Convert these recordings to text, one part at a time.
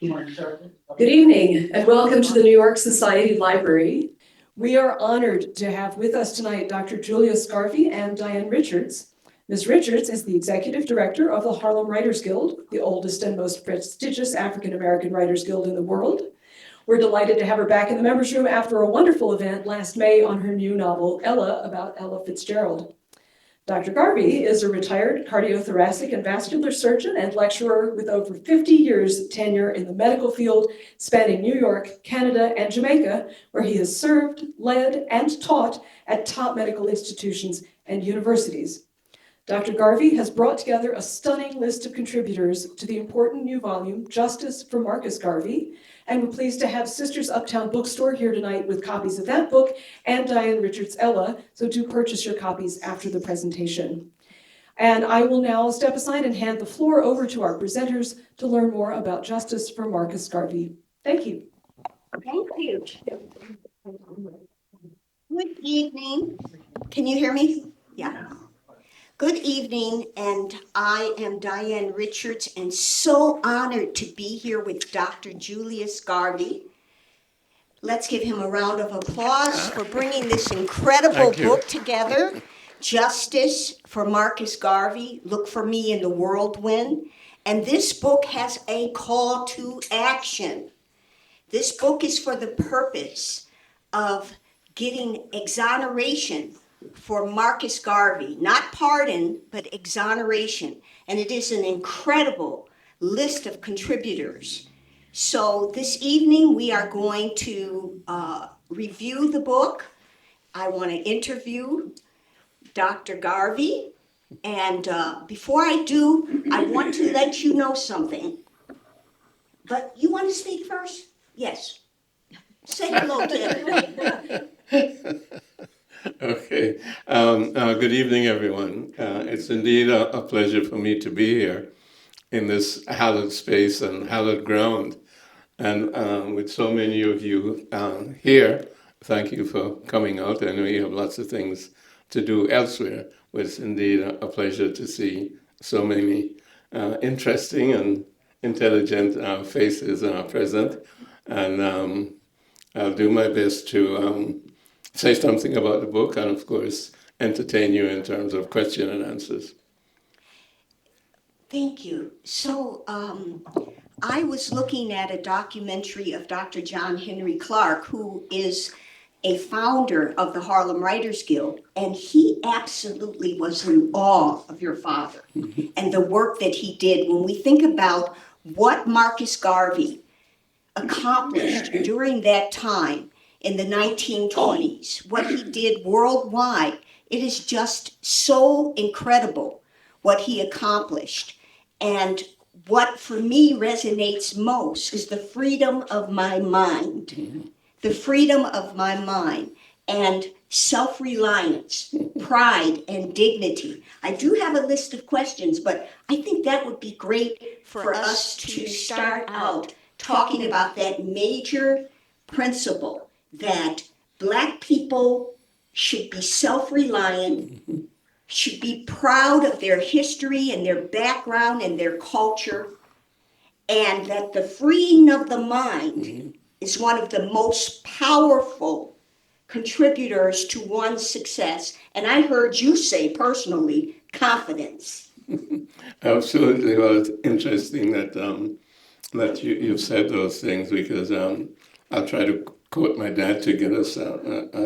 Good evening, and welcome to the New York Society Library. We are honored to have with us tonight Dr. Julius Garvey and Diane Richards. Ms. Richards is the executive director of the Harlem Writers Guild, the oldest and most prestigious African-American writers guild in the world. We're delighted to have her back in the members' room after a wonderful event last May on her new novel, Ella, about Ella Fitzgerald. Dr. Garvey is a retired cardiothoracic and vascular surgeon and lecturer with over 50 years tenure in the medical field, spanning New York, Canada, and Jamaica, where he has served, led, and taught at top medical institutions and universities. Dr. Garvey has brought together a stunning list of contributors to the important new volume, Justice for Marcus Garvey, and we're pleased to have Sisters Uptown Bookstore here tonight with copies of that book and Diane Richards' Ella, so do purchase your copies after the presentation. And I will now step aside and hand the floor over to our presenters to learn more about Justice for Marcus Garvey. Thank you. Thank you. Good evening. Can you hear me? Yeah. Good evening, and I am Diane Richards, and so honored to be here with Dr. Julius Garvey. Let's give him a round of applause for bringing this incredible book together, Justice for Marcus Garvey. Look for me in the Whirlwind. And this book has a call to action. This book is for the purpose of getting exoneration for Marcus Garvey, not pardon, but exoneration. And it is an incredible list of contributors. So this evening we are going to review the book. I want to interview Dr. Garvey. And before I do, I want to let you know something. But you want to speak first? Yes. Say hello to him. Okay. Good evening, everyone. It's indeed a pleasure for me to be here in this hallowed space and hallowed ground. And with so many of you here, thank you for coming out. I know you have lots of things to do elsewhere, but it's indeed a pleasure to see so many interesting and intelligent faces present. And I'll do my best to say something about the book and, of course, entertain you in terms of question and answers. Thank you. So I was looking at a documentary of Dr. John Henry Clark, who is a founder of the Harlem Writers Guild, and he absolutely was in awe of your father and the work that he did. When we think about what Marcus Garvey accomplished during that time in the 1920s, what he did worldwide, it is just so incredible what he accomplished. And what for me resonates most is the freedom of my mind, the freedom of my mind and self-reliance, pride and dignity. I do have a list of questions, but I think that would be great for us to start out talking about that major principle that Black people should be self-reliant, should be proud of their history and their background and their culture, and that the freeing of the mind is one of the most powerful contributors to one's success. And I heard you say personally, confidence. Absolutely. Well, it's interesting that that you've said those things, because I'll try to quote my dad to get us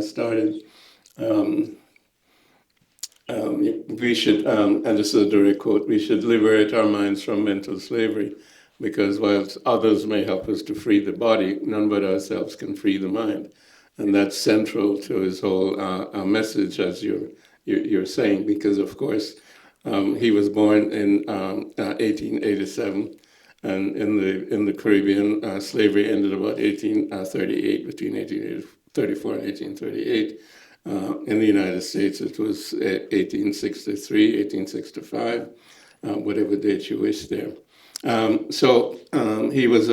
started. We should, and this is a direct quote, we should liberate our minds from mental slavery, because whilst others may help us to free the body, none but ourselves can free the mind. And that's central to his whole message, as you're saying, because, of course, he was born in 1887. And in the Caribbean, slavery ended about 1838, between 1834 and 1838. In the United States, it was 1863, 1865, whatever date you wish there. So he was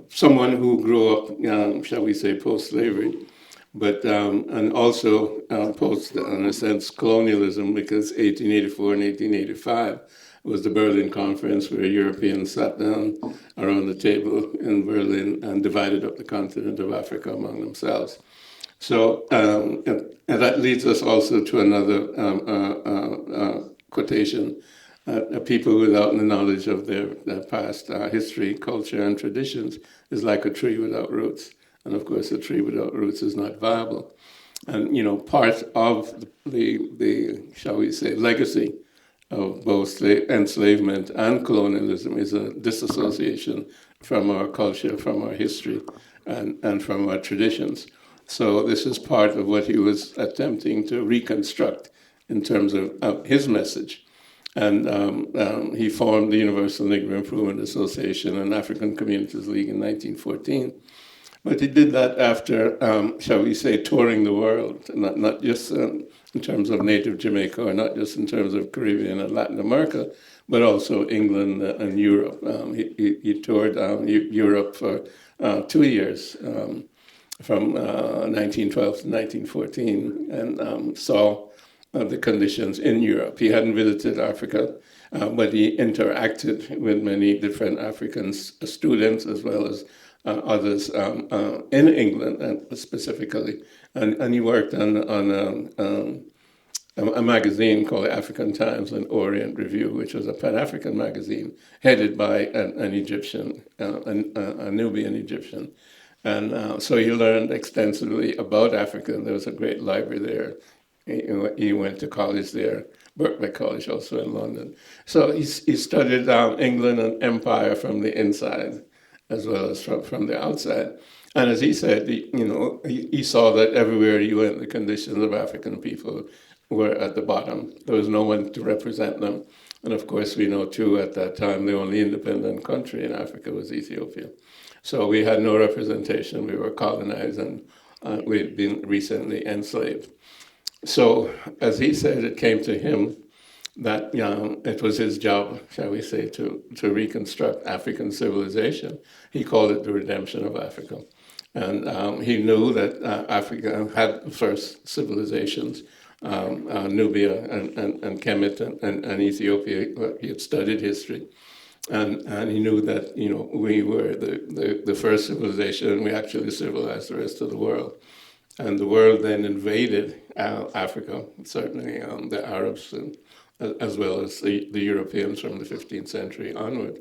someone who grew up, shall we say, post-slavery, but and also post, in a sense, colonialism, because 1884 and 1885 was the Berlin Conference, where Europeans sat down around the table in Berlin and divided up the continent of Africa among themselves. So, and that leads us also to another quotation. A people without the knowledge of their past history, culture, and traditions is like a tree without roots. And of course, a tree without roots is not viable. And, part of the shall we say, legacy of both enslavement and colonialism is a disassociation from our culture, from our history, and from our traditions. So this is part of what he was attempting to reconstruct in terms of his message. And he formed the Universal Negro Improvement Association and African Communities League in 1914. But he did that after, shall we say, touring the world, not just in terms of native Jamaica, or not just in terms of Caribbean and Latin America, but also England and Europe. He toured Europe for 2 years, from 1912 to 1914, and saw the conditions in Europe. He hadn't visited Africa, but he interacted with many different African students as well as others in England specifically. And he worked on a magazine called African Times and Orient Review, which was a Pan-African magazine headed by an Egyptian, a Nubian Egyptian. And so he learned extensively about Africa. There was a great library there. He went to college there, Berkeley College, also in London. So he studied England and empire from the inside as well as from the outside. And as he said, he saw that everywhere he went, the conditions of African people were at the bottom. There was no one to represent them. And of course, we know too, at that time, the only independent country in Africa was Ethiopia. So we had no representation. We were colonized, and we'd been recently enslaved. So, as he said, it came to him that it was his job, shall we say, to reconstruct African civilization. He called it the redemption of Africa. And he knew that Africa had the first civilizations, Nubia and Kemet and Ethiopia. He had studied history. And he knew that, we were the first civilization, and we actually civilized the rest of the world. And the world then invaded Africa, certainly the Arabs, as well as the Europeans from the 15th century onward.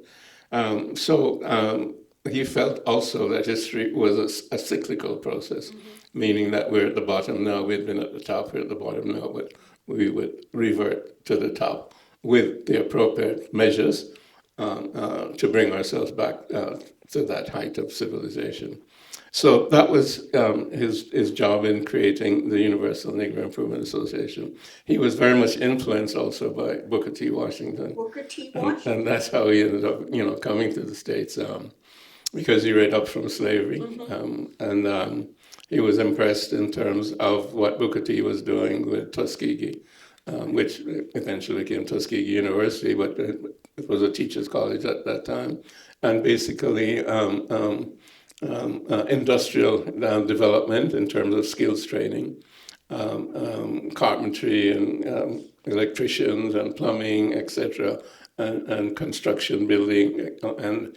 So he felt also that history was a cyclical process, meaning that we're at the bottom now. We'd been at the top, we're at the bottom now, but we would revert to the top with the appropriate measures to bring ourselves back to that height of civilization. So that was his job in creating the Universal Negro Improvement Association. He was very much influenced also by Booker T. Washington. Booker T. Washington. And that's how he ended up, coming to the States, because he read up from slavery. And he was impressed in terms of what Booker T. was doing with Tuskegee, which eventually became Tuskegee University, but it was a teacher's college at that time. And basically, industrial development in terms of skills training, carpentry and electricians and plumbing, etc., and construction building. And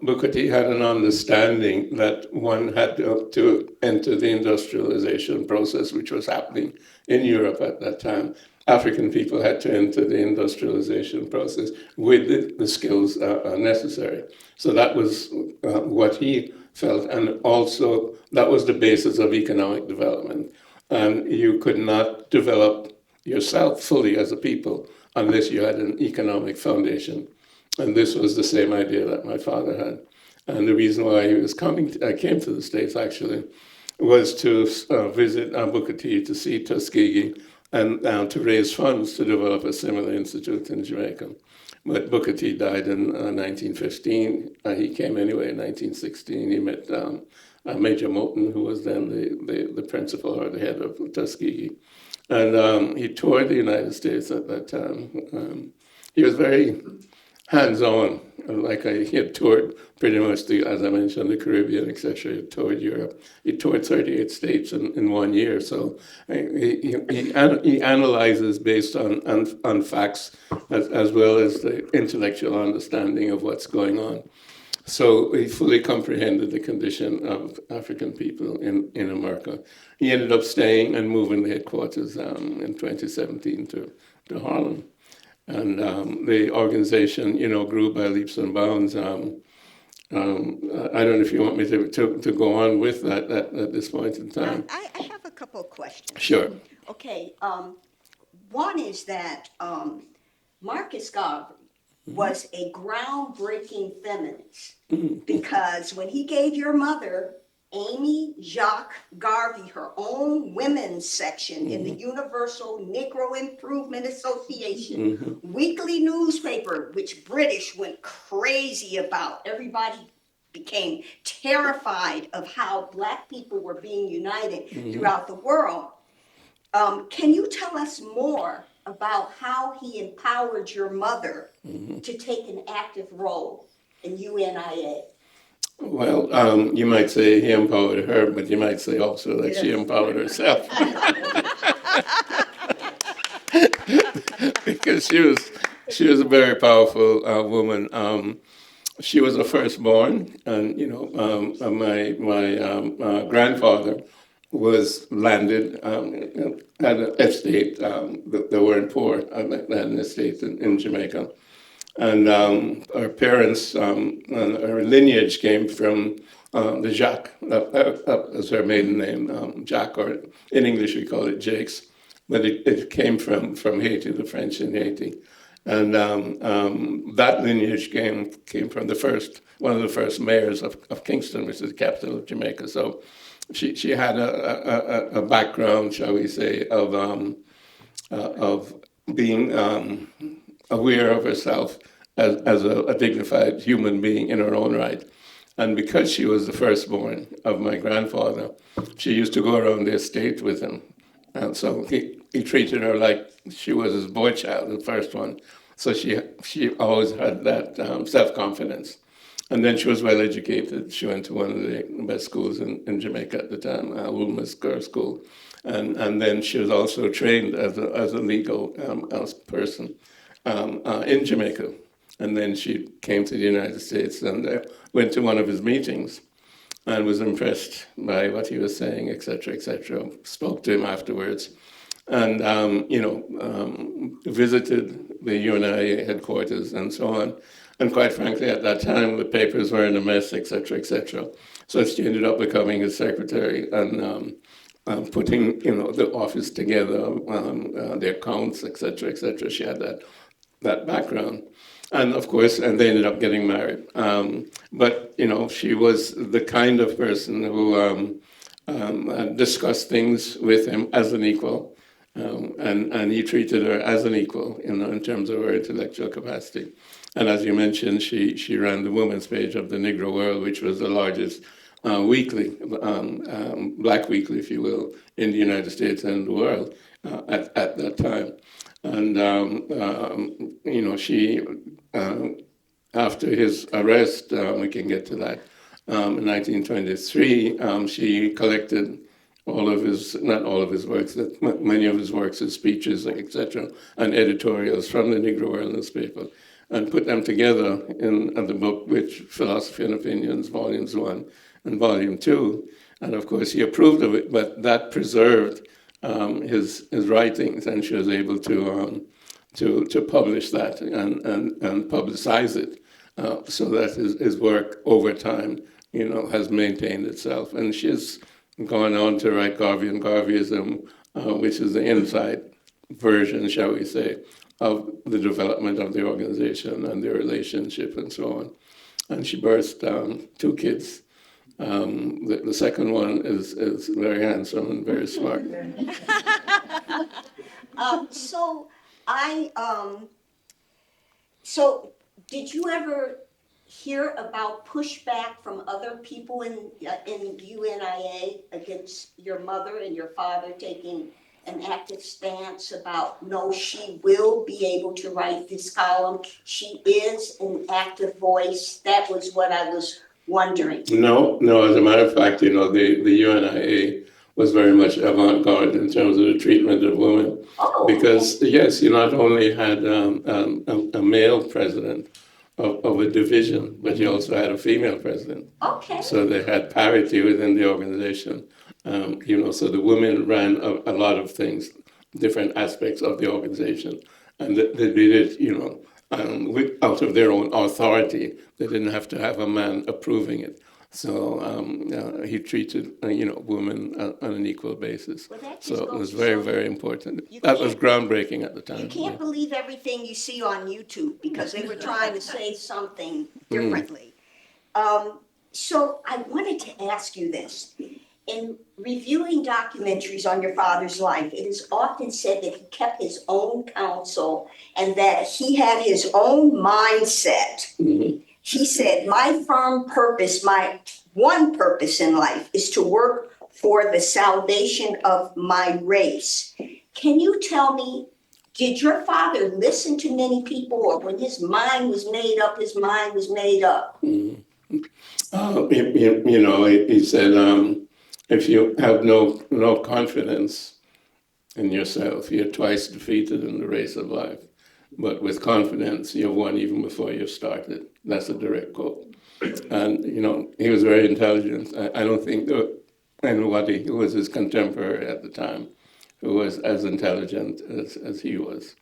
Booker T had an understanding that one had to enter the industrialization process, which was happening in Europe at that time. African people had to enter the industrialization process with the skills necessary. So that was what he felt, and also that was the basis of economic development. And you could not develop yourself fully as a people unless you had an economic foundation. And this was the same idea that my father had. And the reason why he was came to the States actually was to visit Booker T, to see Tuskegee, and to raise funds to develop a similar institute in Jamaica. But Booker T died in 1915. He came anyway in 1916. He met Major Moulton, who was then the principal or the head of Tuskegee. And he toured the United States at that time. He was very hands-on. Like he had toured pretty much, as I mentioned, the Caribbean, etc. He had toured Europe. He toured 38 states in 1 year. So he analyzes based on facts as well as the intellectual understanding of what's going on. So he fully comprehended the condition of African people in America. He ended up staying and moving the headquarters in 2017 to Harlem. And the organization, grew by leaps and bounds. I don't know if you want me to go on with that at this point in time. I have a couple of questions. Sure. Okay, one is that Marcus Garvey was a groundbreaking feminist because when he gave your mother, Amy Jacques Garvey, her own women's section in the Universal Negro Improvement Association weekly newspaper, which British went crazy about. Everybody became terrified of how Black people were being united throughout the world. Can you tell us more about how he empowered your mother to take an active role in UNIA? Well, you might say he empowered her, but you might say also that she empowered herself. Because she was a very powerful woman. She was a firstborn, and my grandfather was landed at an estate. They weren't poor, at an estate in Jamaica. And our parents, our lineage came from the Jacques, as her maiden name, Jacques, or in English we call it Jakes, but it came from Haiti, the French in Haiti. And that lineage came from one of the first mayors of Kingston, which is the capital of Jamaica. So she had a background, shall we say, of being aware of herself as a dignified human being in her own right. And because she was the firstborn of my grandfather, she used to go around the estate with him. And so he treated her like she was his boy child, the first one. So she always had that self-confidence. And then she was well educated. She went to one of the best schools in Jamaica at the time, Whirlwind Girls' School. And then she was also trained as a legal person in Jamaica. And then she came to the United States and went to one of his meetings and was impressed by what he was saying, et cetera, spoke to him afterwards. And, visited the UNIA headquarters and so on. And quite frankly, at that time, the papers were in a mess, et cetera, So she ended up becoming his secretary and putting, the office together, the accounts, et cetera. She had that background. And of course, they ended up getting married. But, she was the kind of person who discussed things with him as an equal. And he treated her as an equal, in terms of her intellectual capacity. And as you mentioned, she ran the women's page of the Negro World, which was the largest weekly, black weekly, if you will, in the United States and the world at that time. And, she, after his arrest, we can get to that, in 1923, she collected not all of his works, many of his works, his speeches, etc., and editorials from the Negro World newspaper, and put them together in the book, which Philosophy and Opinions, Volumes 1 and Volume 2. And of course, he approved of it, but that preserved his writings, and she was able to publish that and publicize it, so that his work over time, has maintained itself. And she's gone on to write Garvey and Garveyism, which is the inside version, shall we say, of the development of the organization and their relationship and so on. And she birthed 2 kids. The second one is very handsome and very smart. So did you ever hear about pushback from other people in UNIA against your mother and your father taking an active stance about, no, she will be able to write this column? She is an active voice. That was what I was wondering. No, no. As a matter of fact, the UNIA was very much avant-garde in terms of the treatment of women. Oh, Because, yes, you not only had a male president of a division, but you also had a female president. okay. So they had parity within the organization. So the women ran a lot of things, different aspects of the organization. And they did it, out of their own authority. They didn't have to have a man approving it. So he treated, women on an equal basis. Well, that just So it goes was to very, show very important. you That was can't- groundbreaking at the time. You can't believe everything you see on YouTube because they were trying to say something differently. So I wanted to ask you this. In reviewing documentaries on your father's life, it is often said that he kept his own counsel and that he had his own mindset. Mhm. He said, my firm purpose, my one purpose in life is to work for the salvation of my race. Can you tell me, did your father listen to many people, or when his mind was made up, his mind was made up? He said, if you have no confidence in yourself, you're twice defeated in the race of life. But with confidence, you've won even before you've started. That's a direct quote. And, he was very intelligent. I don't think there was anybody who was his contemporary at the time who was as intelligent as he was.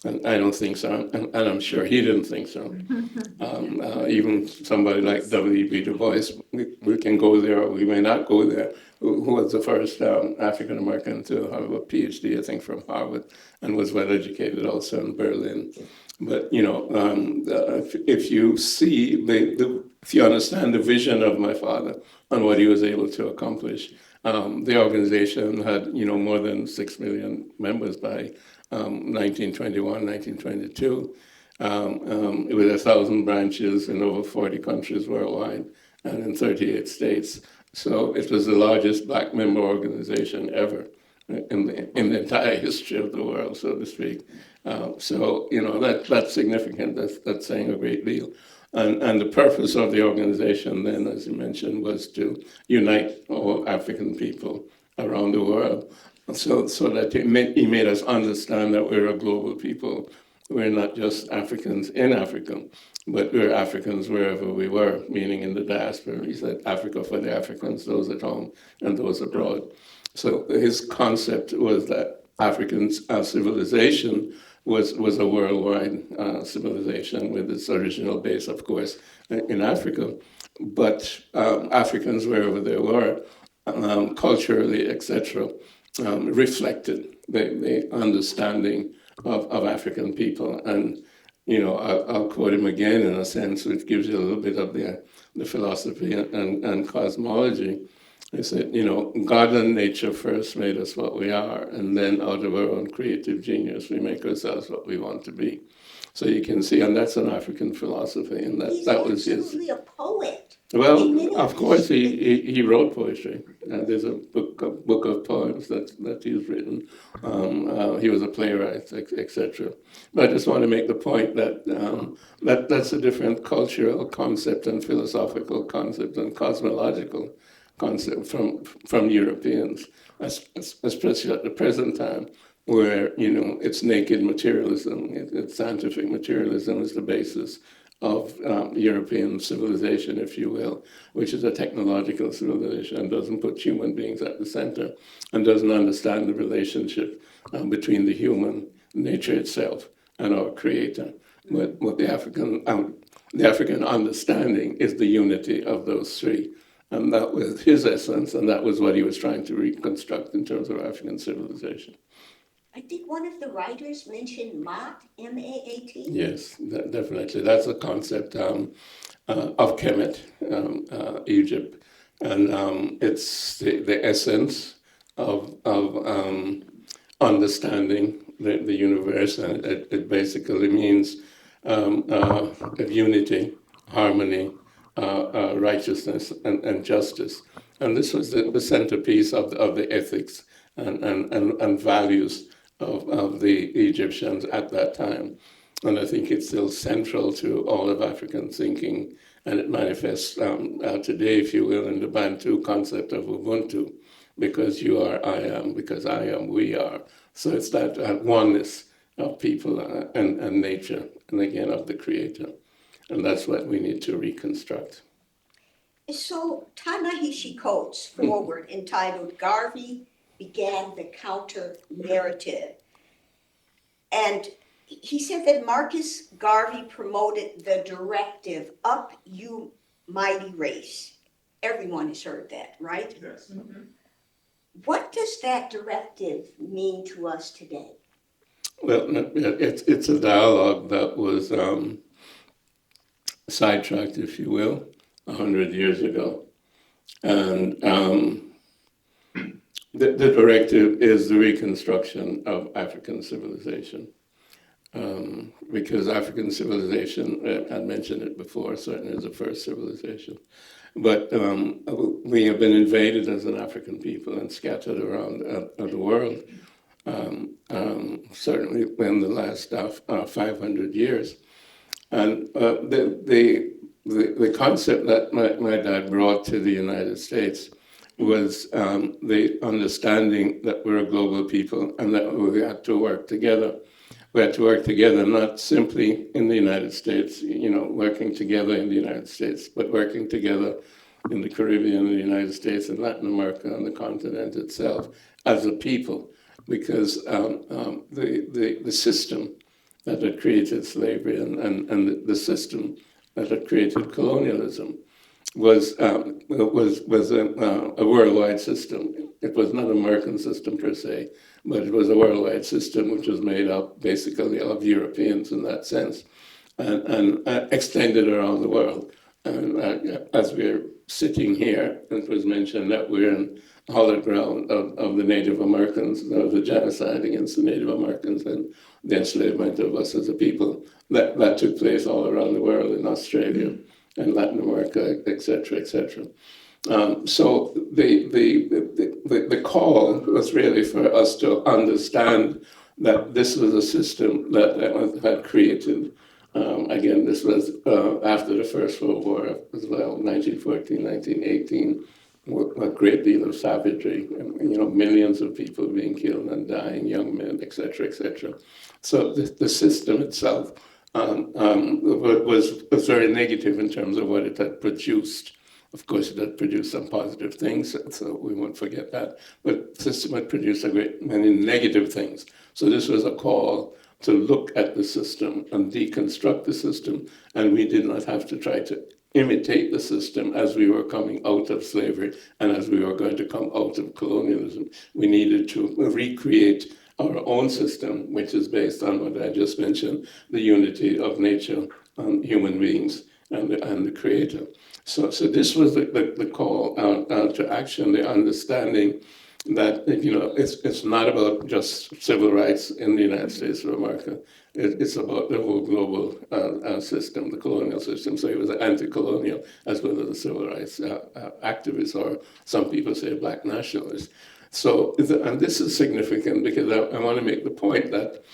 And I don't think so, and I'm sure he didn't think so. Even somebody like W.B. Du Bois, we can go there or we may not go there, who was the first African American to have a PhD, I think, from Harvard, and was well educated also in Berlin. But if you see if you understand the vision of my father and what he was able to accomplish, the organization had more than 6 million members by 1921, 1922, with 1,000 branches in over 40 countries worldwide and in 38 states. So it was the largest black member organization ever in the entire history of the world, so to speak. That's significant. That's saying a great deal. And the purpose of the organization then, as you mentioned, was to unite all African people around the world. So that he made us understand that we're a global people. We're not just Africans in Africa, but we're Africans wherever we were, meaning in the diaspora. He said, Africa for the Africans, those at home and those abroad. So his concept was that African civilization was a worldwide civilization with its original base, of course, in Africa. But Africans, wherever they were, culturally, etc., reflected the understanding of African people. And, I'll quote him again in a sense, which gives you a little bit of the philosophy and cosmology. He said, God and nature first made us what we are, and then out of our own creative genius, we make ourselves what we want to be. So you can see, and that's an African philosophy, and that was his. He's absolutely a poet. Well, of course, he wrote poetry. There's a book of poems that he's written. He was a playwright, etc. But I just want to make the point that that's a different cultural concept and philosophical concept and cosmological concept from Europeans, especially at the present time, where it's naked materialism, it's scientific materialism is the basis of European civilization, if you will, which is a technological civilization and doesn't put human beings at the center and doesn't understand the relationship between the human nature itself and our creator. But the African understanding is the unity of those three. And that was his essence, and that was what he was trying to reconstruct in terms of African civilization. I think one of the writers mentioned Maat, M-A-A-T. Yes, definitely. That's a concept of Kemet, Egypt. And it's the essence of understanding the universe. And it basically means of unity, harmony, righteousness, and justice. And this was the centerpiece of the ethics and values of the Egyptians at that time. And I think it's still central to all of African thinking, and it manifests today, if you will, in the Bantu concept of Ubuntu, because you are, I am, because I am, we are. So it's that oneness of people and nature, and again, of the Creator. And that's what we need to reconstruct. So Ta-Nehisi Coates' foreword entitled "Garvey Began the Counter-Narrative." And he said that Marcus Garvey promoted the directive, "Up, you mighty race." Everyone has heard that, right? Yes. Mm-hmm. What does that directive mean to us today? Well, it's a dialogue that was sidetracked, if you will, 100 years ago. And the directive is the reconstruction of African civilization. Because African civilization, I mentioned it before, certainly is the first civilization. But we have been invaded as an African people and scattered around the world, certainly in the last 500 years. And the concept that my dad brought to the United States was the understanding that we're a global people and that we had to work together. We had to work together, not simply in the United States, working together in the United States, but working together in the Caribbean, the United States, and Latin America, and the continent itself as a people, because the system that had created slavery and the system that had created colonialism was a worldwide system. It was not an American system per se, but it was a worldwide system which was made up basically of Europeans in that sense, and extended around the world. And as we're sitting here, it was mentioned that we're in hallowed ground of the Native Americans. There was a genocide against the Native Americans and the enslavement of us as a people. That took place all around the world, in Australia and Latin America, et cetera, et cetera. So the call was really for us to understand that this was a system that had created. Again, this was after the First World War as well, 1914, 1918, a great deal of savagery, millions of people being killed and dying, young men, et cetera, et cetera. So the system itself was very negative in terms of what it had produced. Of course, it had produced some positive things, so we won't forget that. But the system had produced a great many negative things. So this was a call to look at the system and deconstruct the system, and we did not have to try to imitate the system as we were coming out of slavery and as we were going to come out of colonialism. We needed to recreate our own system, which is based on what I just mentioned, the unity of nature and human beings and the Creator. So this was the call to action, the understanding that it's not about just civil rights in the United States of America. It's about the whole global system, the colonial system. So he was anti-colonial as well as a civil rights activist, or some people say black nationalist. So, and this is significant because I want to make the point that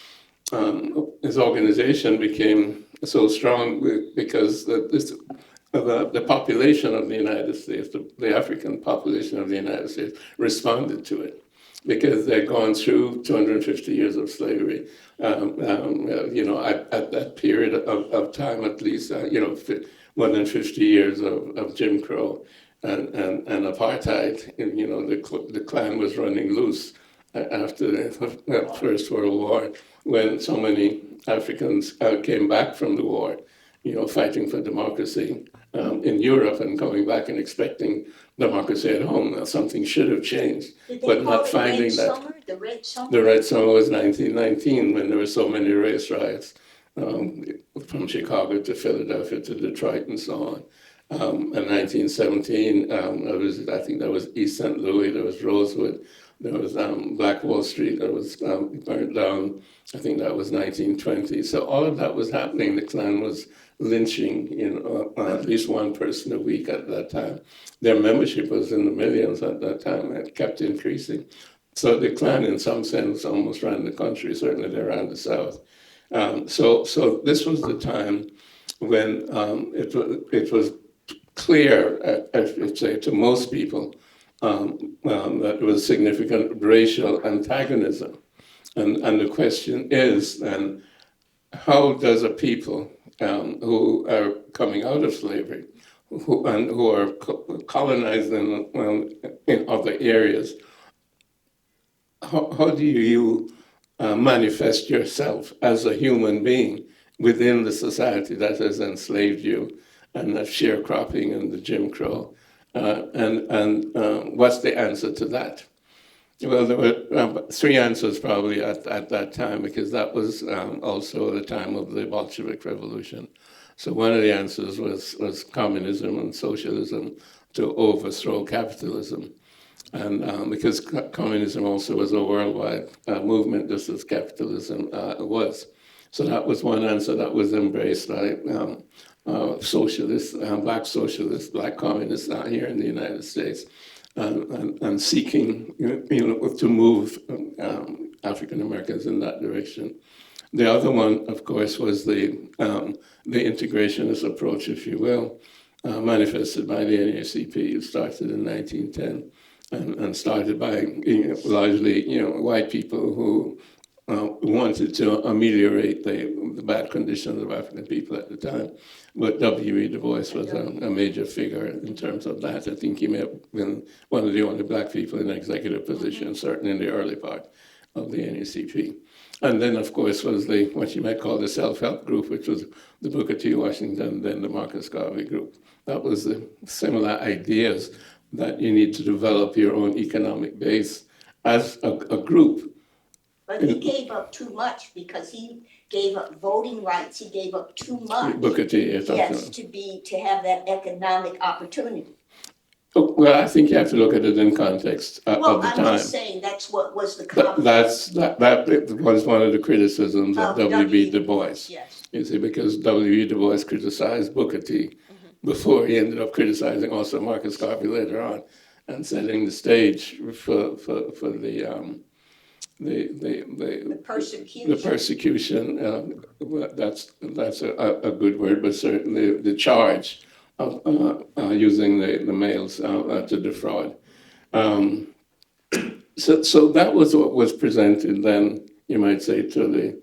his organization became so strong because the population of the United States, the African population of the United States, responded to it because they'd gone through 250 years of slavery. At that period of time, at least, more than 50 years of Jim Crow and apartheid. The Klan was running loose after the First World War, when so many Africans came back from the war, fighting for democracy in Europe and coming back and expecting democracy at home. Now, something should have changed, but not finding that. The Red Summer? The Red Summer was 1919, when there were so many race riots from Chicago to Philadelphia to Detroit and so on. In 1917, I think that was East St. Louis, there was Rosewood, there was Black Wall Street that was burned down. I think that was 1920. So all of that was happening. The Klan was lynching, at least one person a week at that time. Their membership was in the millions at that time. It kept increasing. So the Klan, in some sense, almost ran the country. Certainly, they ran the South. So this was the time when it was clear, I should say, to most people that there was significant racial antagonism. And the question is then, how does a people who are coming out of slavery, who are colonized in other areas, how do you manifest yourself as a human being within the society that has enslaved you, and the sharecropping and the Jim Crow? And what's the answer to that? Well, there were three answers probably at that time, because that was also the time of the Bolshevik Revolution. So one of the answers was communism and socialism to overthrow capitalism. And because communism also was a worldwide movement, just as capitalism was. So that was one answer that was embraced by socialists, black communists here in the United States, and seeking to move African Americans in that direction. The other one, of course, was the integrationist approach, if you will, manifested by the NAACP. It started in 1910 and started by largely white people who wanted to ameliorate the bad conditions of African people at the time. But W.E. Du Bois was a major figure in terms of that. I think he may have been one of the only black people in executive positions, certainly in the early part of the NAACP. And then, of course, was what you might call the self-help group, which was the Booker T. Washington, then the Marcus Garvey group. That was the similar ideas that you need to develop your own economic base as a group. But he gave up too much, because he gave up voting rights. He gave up too much. Booker T. Yes, to have that economic opportunity. Well, I think you have to look at it in context of the time. I'm just saying that's what was the comment. That was one of the criticisms of W.E. Du Bois. Yes. You see, because W.E. Du Bois criticized Booker T. Before he ended up criticizing also Marcus Garvey later on, and setting the stage for the persecution. The persecution. That's a good word, but certainly the charge of using the males to defraud. So that was what was presented then, you might say, to the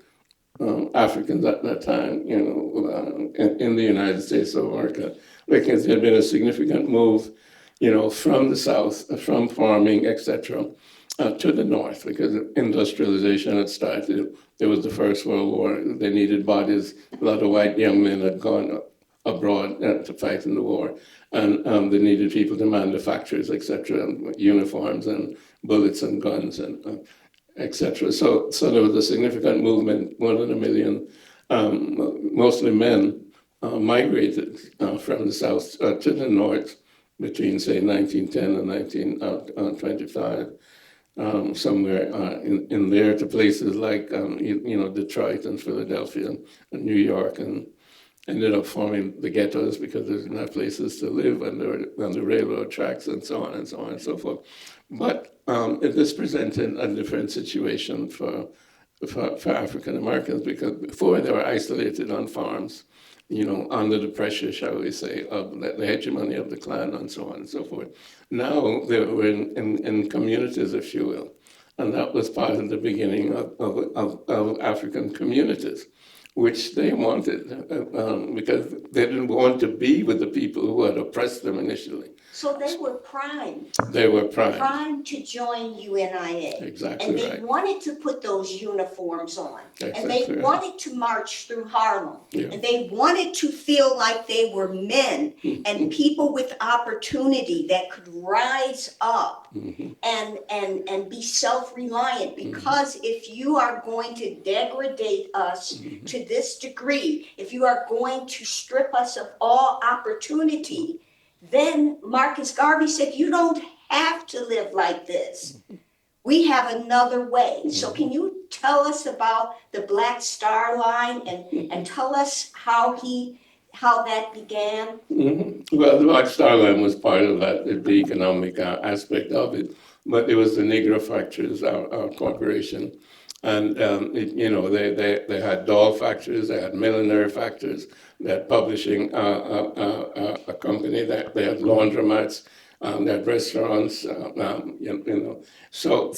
Africans at that time, in the United States of America, because there had been a significant move, from the South, from farming, etc., to the North, because industrialization had started. There was the First World War. They needed bodies. A lot of white young men had gone abroad to fight in the war, and they needed people to man the factories, etc., uniforms and bullets and guns and etc. So there was a significant movement. 1 million, mostly men, migrated from the South to the North between, say, 1910 and 1925. Somewhere in there, to places like Detroit and Philadelphia and New York, and ended up forming the ghettos because there's not places to live on the railroad tracks and so on and so on and so forth. But this presented a different situation for African Americans, because before they were isolated on farms, under the pressure, shall we say, of the hegemony of the Klan and so on and so forth. Now they were in communities, if you will, and that was part of the beginning of African communities, which they wanted, because they didn't want to be with the people who had oppressed them initially. So they were primed. They were primed. Primed to join UNIA. Exactly and they right. wanted to put those uniforms on. Exactly and they right. wanted to march through Harlem. Yeah. And they wanted to feel like they were men and people with opportunity that could rise up and be self-reliant. Because if you are going to degrade us to this degree, if you are going to strip us of all opportunity, then Marcus Garvey said, you don't have to live like this. We have another way. So can you tell us about the Black Star Line and tell us how he how that began? Well, the Black Star Line was part of that, the economic aspect of it, but it was the Negro Factories, our corporation. And, they had doll factories, they had millinery factories, they had publishing a company, they had laundromats, they had restaurants, So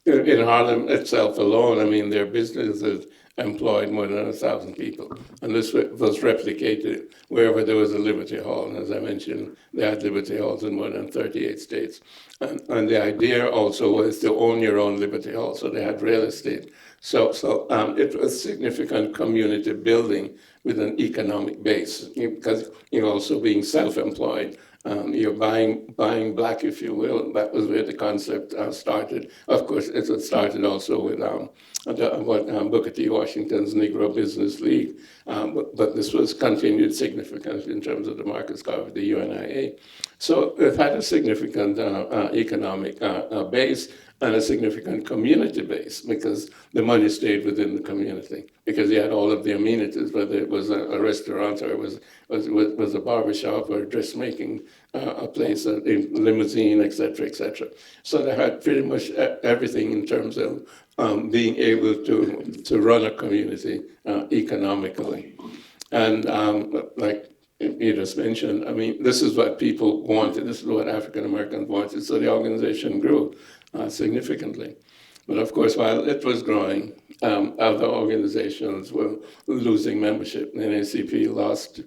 in Harlem itself alone, I mean, their businesses employed more than 1,000 people. And this was replicated wherever there was a Liberty Hall. And as I mentioned, they had Liberty Halls in more than 38 states. And the idea also was to own your own Liberty Hall. So they had real estate. So it was significant community building with an economic base, because you're also being self-employed. You're buying black, if you will. That was where the concept started. Of course, it started also with Booker T. Washington's Negro Business League, but this was continued significantly in terms of the Marcus Garvey, the UNIA. So it had a significant economic base and a significant community base, because the money stayed within the community, because you had all of the amenities, whether it was a restaurant or it was a barbershop or a dressmaking a place, a limousine, et cetera, et cetera. So they had pretty much everything in terms of being able to run a community economically. And like you just mentioned, I mean, this is what people wanted. This is what African Americans wanted. So the organization grew significantly. But of course, while it was growing, other organizations were losing membership. The NAACP lost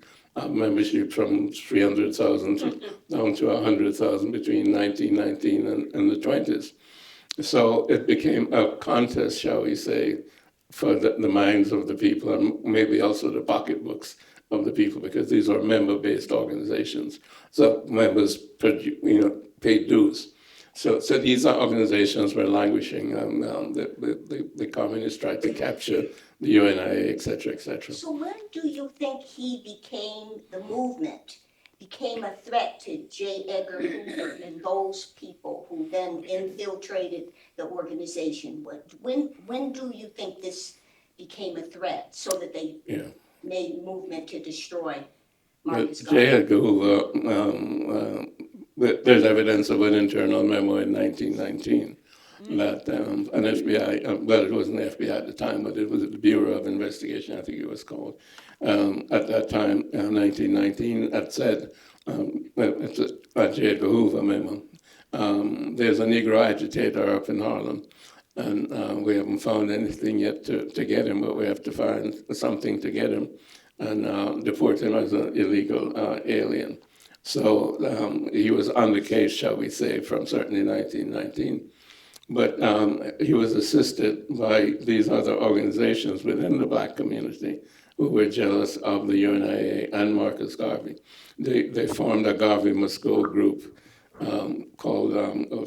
membership from 300,000 down to 100,000 between 1919 and the 20s. So it became a contest, shall we say, for the minds of the people, and maybe also the pocketbooks of the people, because these are member-based organizations. So members, paid dues. So these organizations were languishing. The communists tried to capture the UNIA, et cetera, et cetera. So when do you think the movement became a threat to J. Edgar Hoover and those people who then infiltrated the organization? When do you think this became a threat so that they made movement to destroy Marcus Garvey? J. Edgar Hoover, there's evidence of an internal memo in 1919 that an FBI, well, it wasn't the FBI at the time, but it was the Bureau of Investigation, I think it was called, at that time, 1919, that said, it's a J. Edgar Hoover memo. There's a Negro agitator up in Harlem, and we haven't found anything yet to get him, but we have to find something to get him and deport him as an illegal alien. So he was on the case, shall we say, from certainly 1919. But he was assisted by these other organizations within the Black community who were jealous of the UNIA and Marcus Garvey. They formed a Garvey Must Go group called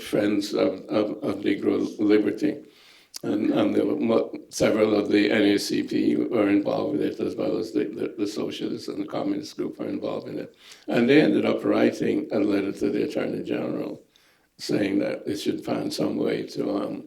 Friends of Negro Liberty. And there were several of the NAACP were involved with it, as well as the socialists and the communist group were involved in it. And they ended up writing a letter to the Attorney General saying that they should find some way to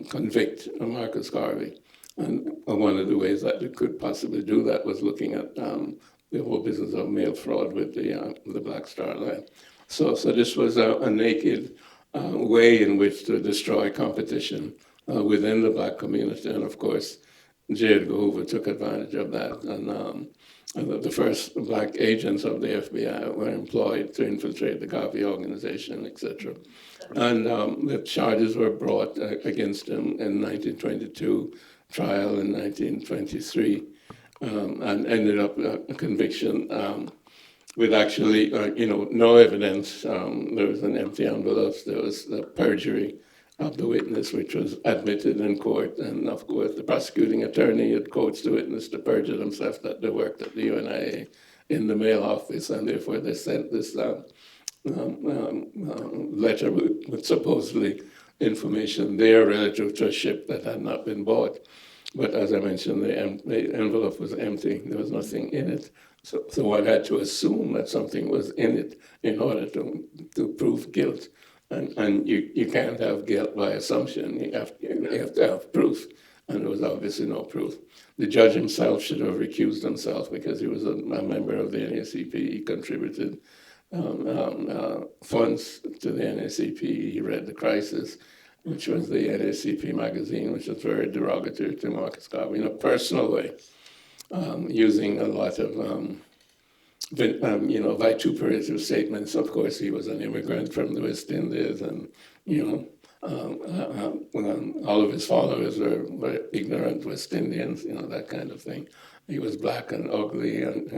convict Marcus Garvey. And one of the ways that they could possibly do that was looking at the whole business of mail fraud with the Black Star Line. So this was a naked way in which to destroy competition within the Black community. And of course, J. Edgar Hoover took advantage of that. And the first Black agents of the FBI were employed to infiltrate the Garvey organization, et cetera. And the charges were brought against him in 1922, trial in 1923, and ended up a conviction with actually, no evidence. There was an empty envelope. There was the perjury of the witness, which was admitted in court. And of course, the prosecuting attorney had coached the witness to perjure themselves that they worked at the UNIA in the mail office, and therefore they sent this letter with supposedly information there relative to a ship that had not been bought. But as I mentioned, the envelope was empty. There was nothing in it. So one had to assume that something was in it in order to prove guilt. And you can't have guilt by assumption. You have to have proof. and there was obviously no proof. The judge himself should have recused himself because he was a member of the NAACP. He contributed funds to the NAACP. He read The Crisis, which was the NAACP magazine, which was very derogatory to Marcus Garvey in a personal way, using a lot of vituperative statements. Of course, he was an immigrant from the West Indies, and all of his followers were ignorant West Indians, that kind of thing. He was black and ugly and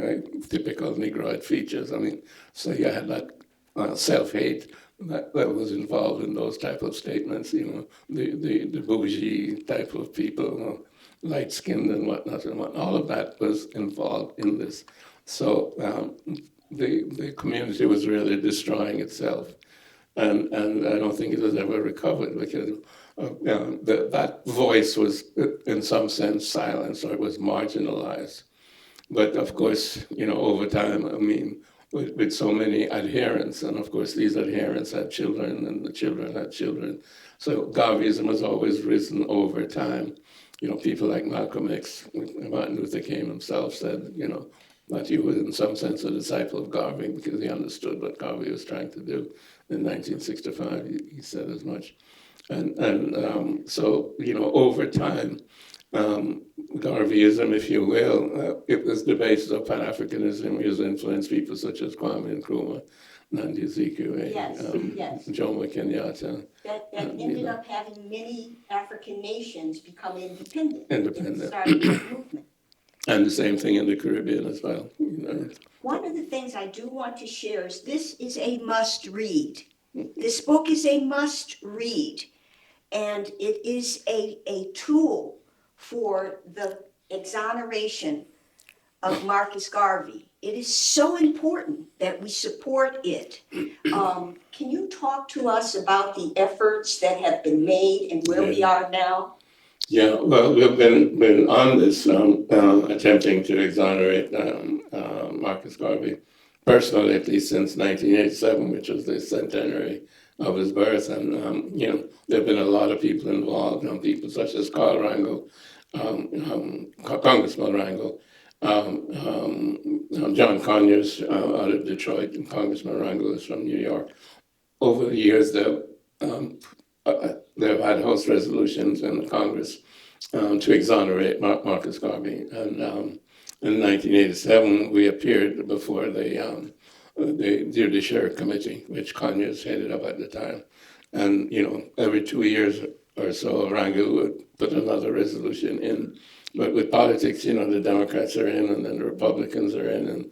typical Negroid features. I mean, so you had that self-hate that was involved in those type of statements. The bougie type of people, light-skinned and whatnot, all of that was involved in this. So the community was really destroying itself. And I don't think it was ever recovered because that voice was, in some sense, silenced, or it was marginalized. But of course, over time, I mean, with so many adherents, and of course these adherents had children, and the children had children. So Garveyism has always risen over time. People like Malcolm X, Martin Luther King himself said, that he was in some sense a disciple of Garvey because he understood what Garvey was trying to do. In 1965, he said as much. So, over time, Garveyism, if you will, it was the basis of Pan-Africanism. It has influenced people such as Kwame Nkrumah, Nnamdi Azikiwe, Jomo Kenyatta. That ended up having many African nations become independent. Independent. Starting that movement. And the same thing in the Caribbean as well. One of the things I do want to share is this is a must read. This book is a must read, and it is a tool for the exoneration of Marcus Garvey. It is so important that we support it. Can you talk to us about the efforts that have been made and where we are now? Yeah, well, we've been on this attempting to exonerate Marcus Garvey, personally at least since 1987, which was the centenary of his birth. And, there have been a lot of people involved, people such as Carl Rangel, Congressman Rangel, John Conyers out of Detroit, and Congressman Rangel is from New York. Over the years, they've had House resolutions in the Congress to exonerate Marcus Garvey. And in 1987, we appeared before the Judiciary Committee, which Conyers headed up at the time. And, every 2 years or so, Rangel would put another resolution in. But with politics, the Democrats are in, and then the Republicans are in, and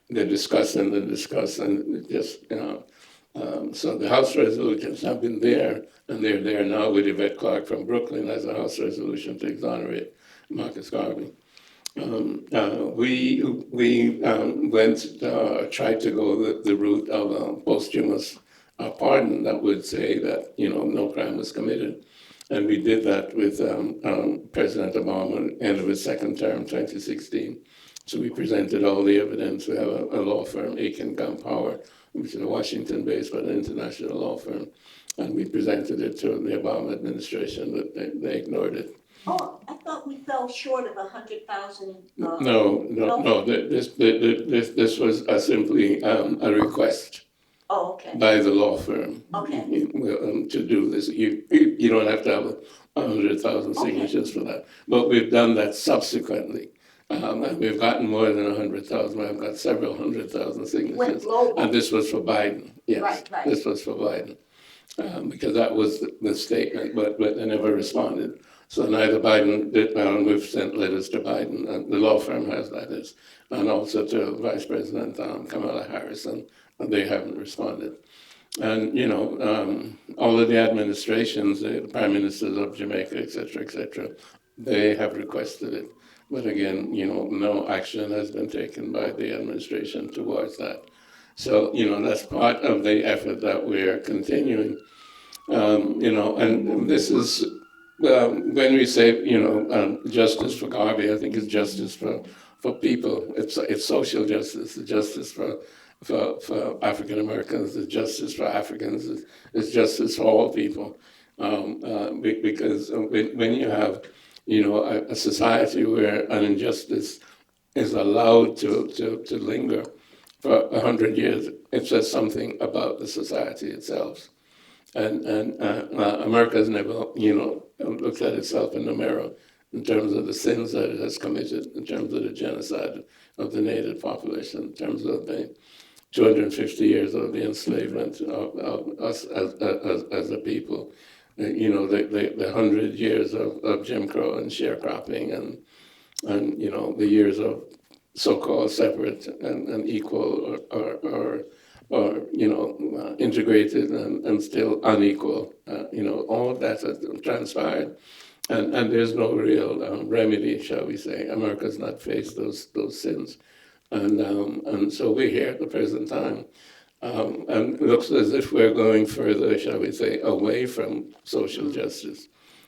they discuss, and just, so the House resolutions have been there, and they're there now with Yvette Clarke from Brooklyn as a House resolution to exonerate Marcus Garvey. We tried to go the route of a posthumous pardon that would say that no crime was committed, and we did that with President Obama at the end of his second term, 2016. So we presented all the evidence. We have a law firm, Aiken Power, which is a Washington-based but an international law firm, and we presented it to the Obama administration, but they ignored it. Oh, I thought we fell short of 100,000. No. This was simply a request by the law firm. Okay. To do this. You don't have to have 100,000 signatures for that. But we've done that subsequently. And we've gotten more than 100,000. We've got several 100,000 signatures. And this was for Biden. Yes, right. This was for Biden. Because that was the statement, but they never responded. So neither Biden did, we've sent letters to Biden, and the law firm has letters, and also to Vice President Kamala Harris, and they haven't responded. And, all of the administrations, the prime ministers of Jamaica, et cetera, they have requested it. But again, no action has been taken by the administration towards that. So, that's part of the effort that we're continuing. And this is, when we say, justice for Garvey, I think it's justice for people. It's social justice, it's justice for African Americans, it's justice for Africans, it's justice for all people. Because when you have, a society where an injustice is allowed to linger for 100 years, it says something about the society itself. And America has never, looked at itself in the mirror in terms of the sins that it has committed, in terms of the genocide of the native population, in terms of the 250 years of the enslavement of us as a people, the 100 years of Jim Crow and sharecropping, and the years of so-called separate and equal or integrated and still unequal. All of that has transpired, and there's no real remedy, shall we say. America's not faced those sins, and so we're here at the present time, and it looks as if we're going further, shall we say, away from social justice.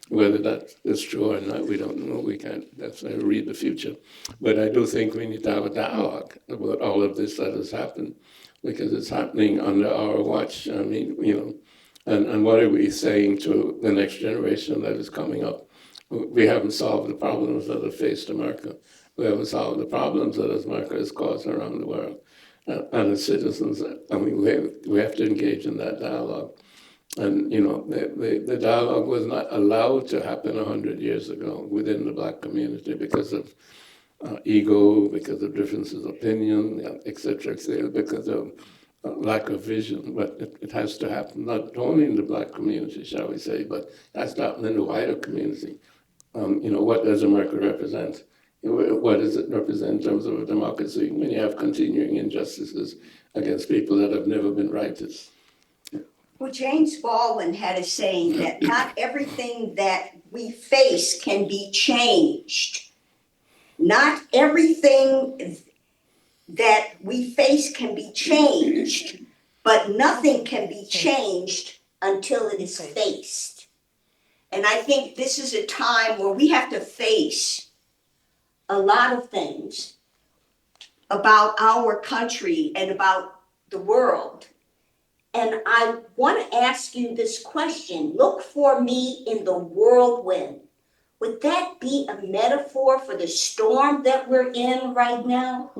Whether that is true or not, we don't know. We can't definitely read the future, but I do think we need to have a dialogue about all of this that has happened, because it's happening under our watch. I mean, and what are we saying to the next generation that is coming up? We haven't solved the problems that have faced America. We haven't solved the problems that America has caused around the world. And as citizens, I mean, we have to engage in that dialogue. And, the dialogue was not allowed to happen 100 years ago within the Black community because of ego, because of differences of opinion, et cetera, because of lack of vision. But it has to happen not only in the Black community, shall we say, but it has to happen in the wider community. What does America represent? What does it represent in terms of a democracy when you have continuing injustices against people that have never been righted? Well, James Baldwin had a saying that not everything that we face can be changed. Not everything that we face can be changed, but nothing can be changed until it is faced. And I think this is a time where we have to face a lot of things about our country and about the world. And I want to ask you this question. Look for me in the whirlwind. Would that be a metaphor for the storm that we're in right now?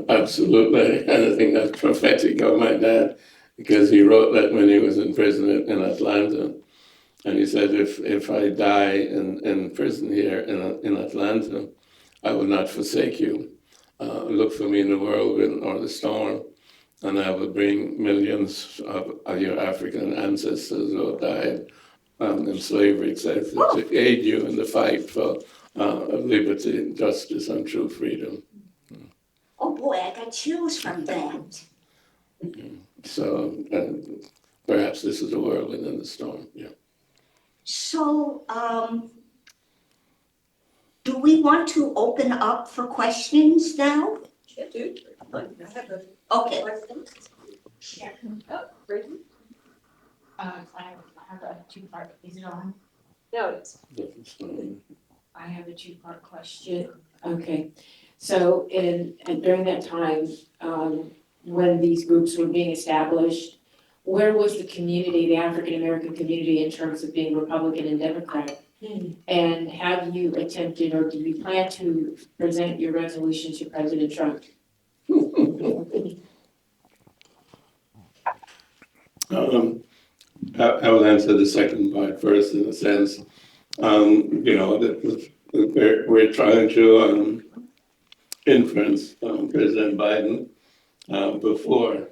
Absolutely. And I think that's prophetic of my dad, because he wrote that when he was in prison in Atlanta. And he said, if I die in prison here in Atlanta, I will not forsake you. Look for me in the whirlwind or the storm, and I will bring millions of your African ancestors who have died in slavery, etc., to aid you in the fight for liberty, justice, and true freedom. Oh boy, I got chills from that. So perhaps this is the whirlwind and the storm, yeah. So, do we want to open up for questions now? Yeah, dude. I have a Okay. question. Oh, great. I have a two-part, is it on? No, it's. I have a two-part question. Okay, so during that time, when these groups were being established, where was the community, the African-American community, in terms of being Republican and Democrat? And have you attempted, or do you plan to present your resolution to President Trump? I will answer the second part first, in a sense. We're trying to influence President Biden before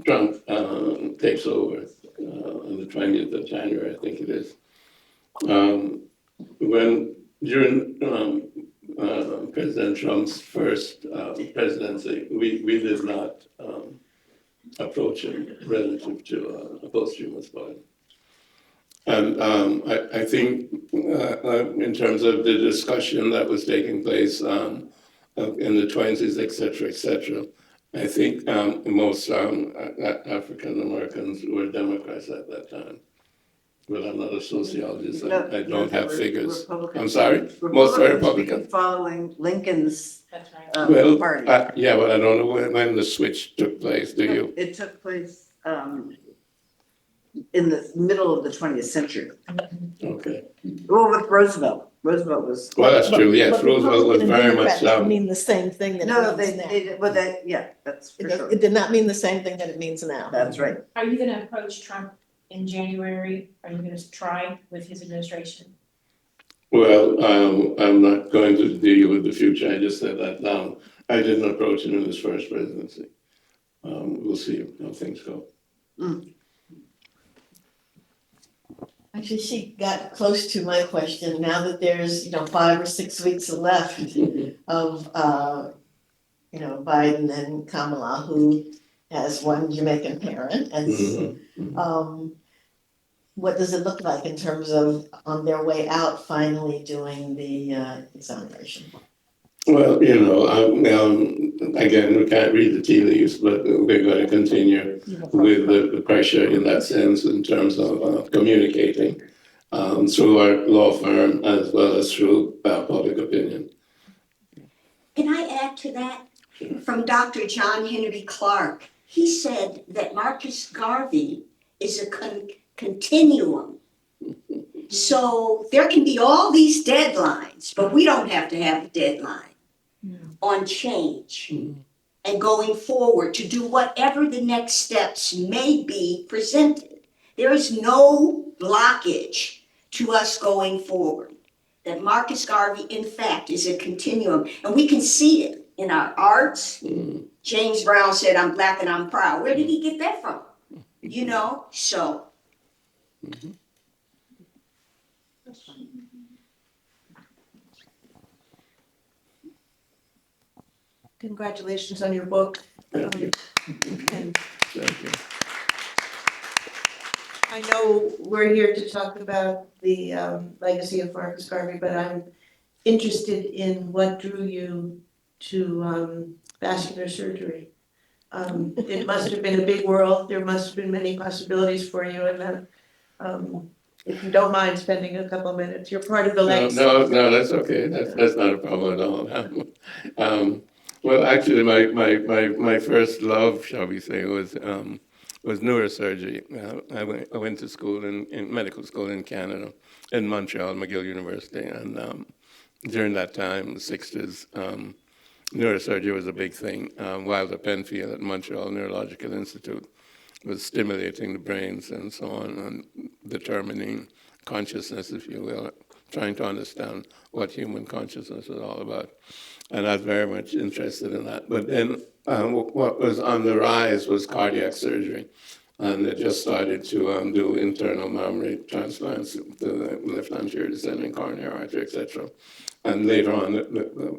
Trump takes over on the 20th of January, I think it is. During President Trump's first presidency, we did not approach him relative to a posthumous pardon. And I think in terms of the discussion that was taking place in the 20s, et cetera, I think most African Americans were Democrats at that time. But I'm not a sociologist. I don't have figures. I'm sorry? Most were Republicans. Following Lincoln's That's right. Well, party. yeah, but I don't know when the switch took place, do you? It took place, in the middle of the 20th century. Okay. Well, with Roosevelt. Roosevelt was. Well, that's true, yes, But Roosevelt was Republican and very much, Democrat didn't mean the same thing that No, it means now. they did, well, yeah, that's for sure. It did not mean the same thing that it means now. That's right. Are you gonna approach Trump in January? Are you gonna try with his administration? well, I'm not going to deal with the future, I just said that now. I didn't approach him in his first presidency. We'll see how things go. Actually, she got close to my question. Now that there's, 5 or 6 weeks left of, Biden and Kamala, who has one Jamaican parent, and what does it look like in terms of on their way out finally doing the exoneration? Well, again, we can't read the tea leaves, but we're going to continue with the pressure in that sense in terms of communicating through our law firm as well as through public opinion. Can I add to that? From Dr. John Henry Clark, he said that Marcus Garvey is a continuum. So there can be all these deadlines, but we don't have to have a deadline on change and going forward to do whatever the next steps may be presented. There is no blockage to us going forward. That Marcus Garvey, in fact, is a continuum, and we can see it in our arts. James Brown said, "I'm black and I'm proud." Where did he get that from? So. Congratulations on your book. Thank you. And Thank you. I know we're here to talk about the legacy of Marcus Garvey, but I'm interested in what drew you to vascular surgery. It must have been a big world. There must have been many possibilities for you, and then if you don't mind spending a couple of minutes, you're part of the legacy. No, that's okay. That's not a problem at all. Well, actually, my first love, shall we say, was neurosurgery. I went to school in medical school in Canada, in Montreal, McGill University, and during that time, the 60s, neurosurgery was a big thing. Wilder Penfield at Montreal Neurological Institute was stimulating the brains and so on, and determining consciousness, if you will, trying to understand what human consciousness is all about. And I was very much interested in that. But then what was on the rise was cardiac surgery. And they just started to do internal mammary transplants to the left anterior descending coronary artery, etc. And later on, it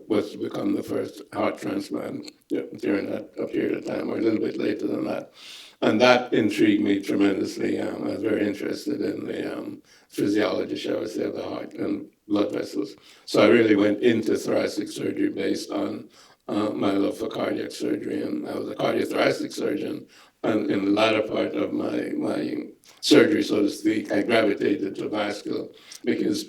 was to become the first heart transplant during that period of time, or a little bit later than that. And that intrigued me tremendously. I was very interested in the physiology, shall I say, of the heart and blood vessels. So I really went into thoracic surgery based on my love for cardiac surgery. And I was a cardiothoracic surgeon. And in the latter part of my surgery, so to speak, I gravitated to vascular because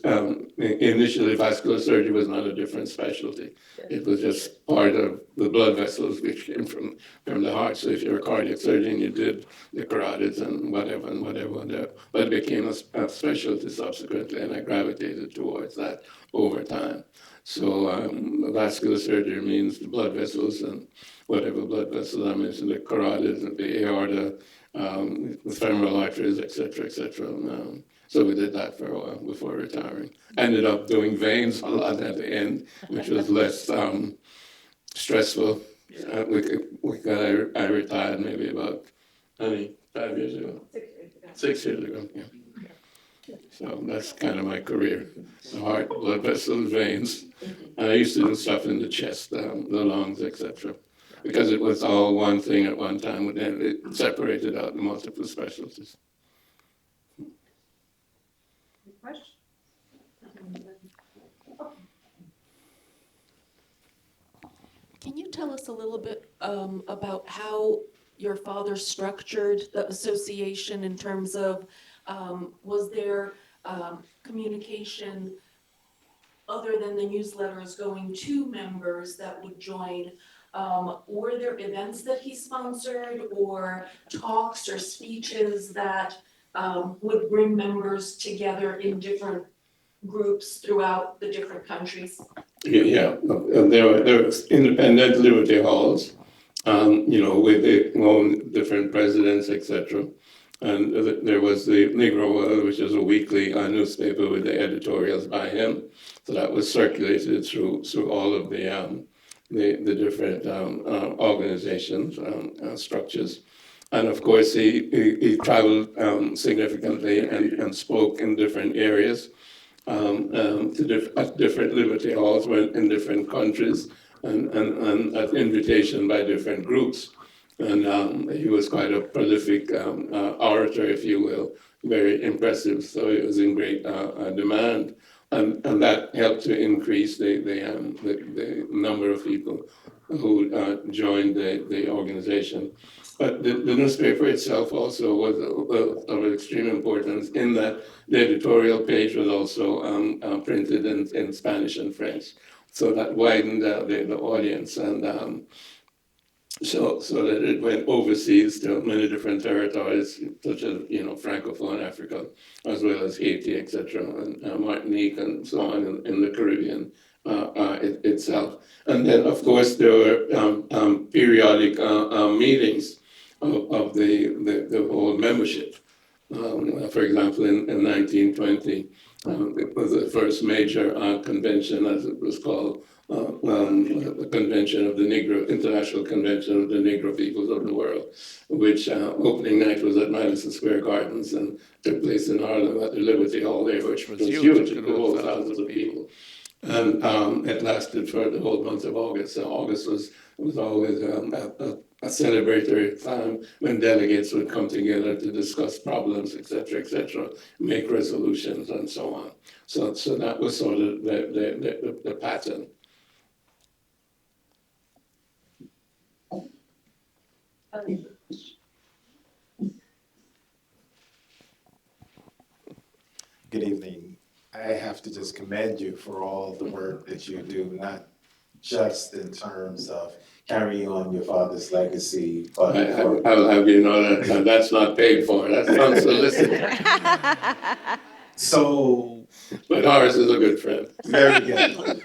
initially vascular surgery was not a different specialty. It was just part of the blood vessels which came from the heart. So if you're a cardiac surgeon, you did the carotids and whatever. But it became a specialty subsequently, and I gravitated towards that over time. So vascular surgery means the blood vessels and whatever blood vessels I mentioned, the carotids and the aorta, the femoral arteries, etc. So we did that for a while before retiring. Ended up doing veins a lot at the end, which was less stressful. I retired maybe about 5 years ago. 6 years ago, yeah. So that's kind of my career: the heart, blood vessels, veins. And I used to do stuff in the chest, the lungs, etc. Because it was all one thing at one time, and then it separated out the multiple specialties. Can you tell us a little bit about how your father structured the association in terms of, was there communication other than the newsletters going to members that would join? Were there events that he sponsored or talks or speeches that would bring members together in different groups throughout the different countries? Yeah, there were independent liberty halls, with their own different presidents, etc. And there was the Negro World, which is a weekly newspaper with the editorials by him. So that was circulated through all of the different organizations, structures. And of course, he traveled significantly and spoke in different areas at different liberty halls in different countries and at invitation by different groups. And he was quite a prolific orator, if you will, very impressive. So he was in great demand. And that helped to increase the number of people who joined the organization. But the newspaper itself also was of extreme importance in that the editorial page was also printed in Spanish and French. So that widened the audience, and so that it went overseas to many different territories, such as Francophone Africa, as well as Haiti, etc., and Martinique, and so on in the Caribbean itself. And then, of course, there were periodic meetings of the whole membership. For example, in 1920, it was the first major convention, as it was called, the Convention of the Negro, International Convention of the Negro Peoples of the World, which opening night was at Madison Square Gardens and took place in Harlem at the Liberty Hall there, which was huge, it could hold thousands of people. And it lasted for the whole month of August. So August was always a celebratory time when delegates would come together to discuss problems, etc., make resolutions, and so on. So that was sort of the pattern. Good evening. I have to just commend you for all the work that you do, not just in terms of carrying on your father's legacy, but I'll have you know that that's not paid for. That's unsolicited. So, but Horace is a good friend. Very good.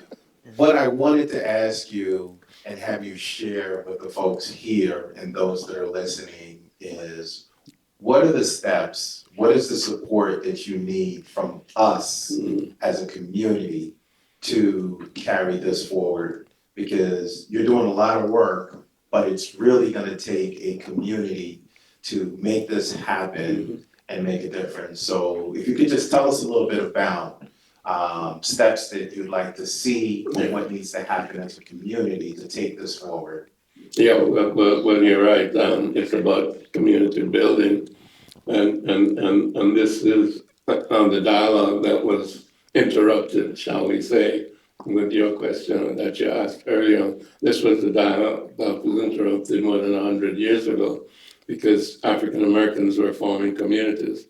What I wanted to ask you and have you share with the folks here and those that are listening is, what are the steps, what is the support that you need from us as a community to carry this forward? Because you're doing a lot of work, but it's really going to take a community to make this happen and make a difference. So if you could just tell us a little bit about steps that you'd like to see and what needs to happen as a community to take this forward. Yeah, well you're right. It's about community building, and this is the dialogue that was interrupted, shall we say, with your question that you asked earlier. This was the dialogue that was interrupted more than 100 years ago because African Americans were forming communities.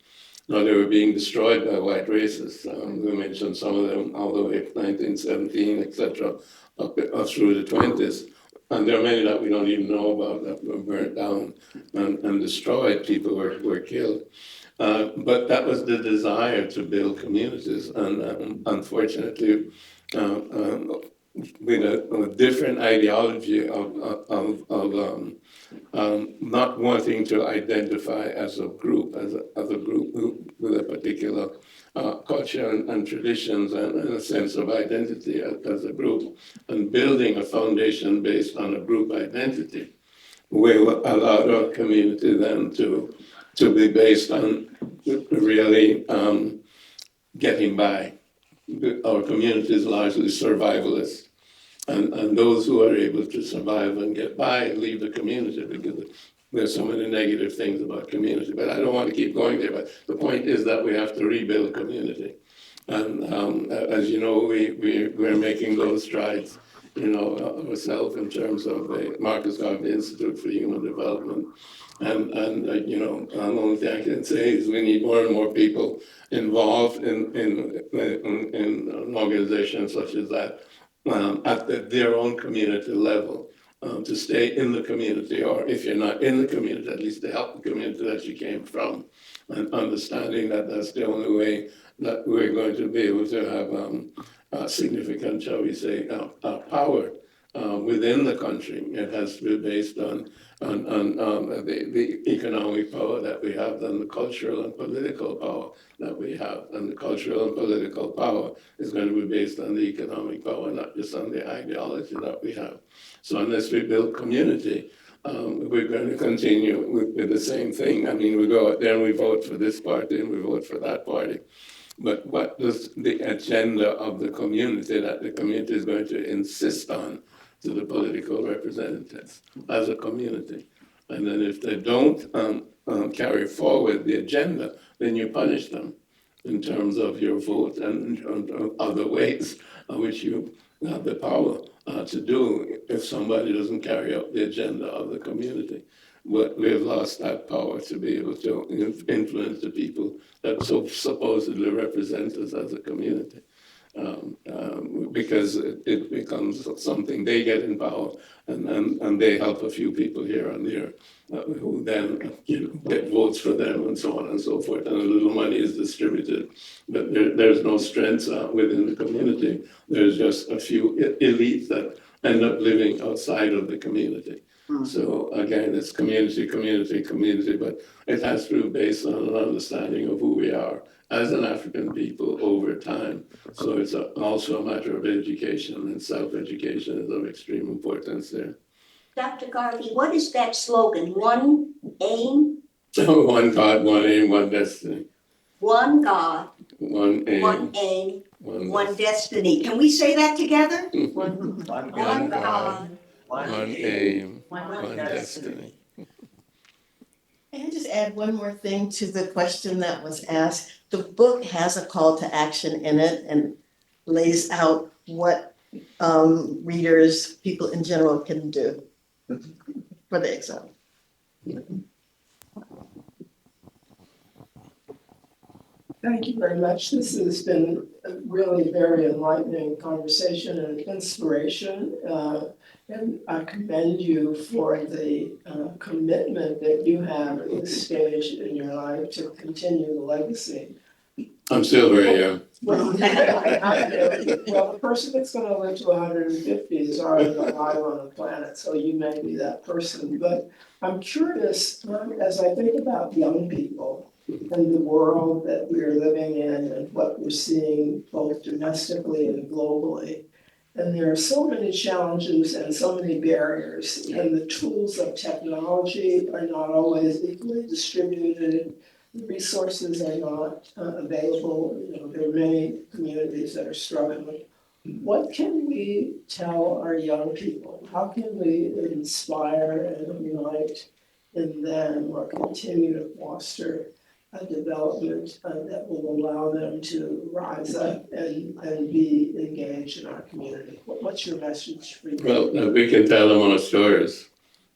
Now they were being destroyed by white racists. We mentioned some of them all the way to 1917, etc., up through the 20s. And there are many that we don't even know about that were burnt down and destroyed. People were killed. But that was the desire to build communities. And unfortunately, with a different ideology of not wanting to identify as a group, as a group with a particular culture and traditions and a sense of identity as a group, and building a foundation based on a group identity will allow our community then to be based on really getting by. Our community is largely survivalist. And those who are able to survive and get by and leave the community, because there's so many negative things about community. But I don't want to keep going there. But the point is that we have to rebuild community. And as you know, we're making those strides, ourselves in terms of the Marcus Garvey Institute for Human Development. And the only thing I can say is we need more and more people involved in an organization such as that. At their own community level, to stay in the community, or if you're not in the community, at least to help the community that you came from. and understanding that that's the only way that we're going to be able to have significant, shall we say, power within the country. It has to be based on the economic power that we have, and the cultural and political power that we have. And the cultural and political power is going to be based on the economic power, not just on the ideology that we have. So unless we build community, we're going to continue with the same thing. I mean, we go out there and we vote for this party and we vote for that party. But what does the agenda of the community that the community is going to insist on to the political representatives as a community? And then if they don't carry forward the agenda, then you punish them in terms of your vote and in terms of other ways in which you have the power to do if somebody doesn't carry out the agenda of the community. But we have lost that power to be able to influence the people that so supposedly represent us as a community. Because it becomes something they get in power, and they help a few people here and there who then get votes for them and so on and so forth, and a little money is distributed. But there's no strength within the community. There's just a few elites that end up living outside of the community. So again, it's community, community, community, but it has to be based on an understanding of who we are as an African people over time. So it's also a matter of education, and self-education is of extreme importance there. Dr. Garvey, what is that slogan? One aim, One God, one aim, one destiny. one God, One aim, one aim, one destiny. destiny. Can we say that together? One One God, One aim, one destiny. Can I just add one more thing to the question that was asked? The book has a call to action in it and lays out what readers, people in general, can do for the exam. Thank you very much. This has been a really very enlightening conversation and inspiration. And I commend you for the commitment that you have at this stage in your life to continue the legacy. I'm still very young. Well, the person that's going to live to 150 is already alive on the planet, so you may be that person. But I'm curious, as I think about young people and the world that we're living in and what we're seeing both domestically and globally. And there are so many challenges and so many barriers, and the tools of technology are not always equally distributed. The resources are not available. There are many communities that are struggling. What can we tell our young people? How can we inspire and unite in them or continue to foster a development that will allow them to rise up and be engaged in our community? What's your message for you? Well, we can tell them our stories,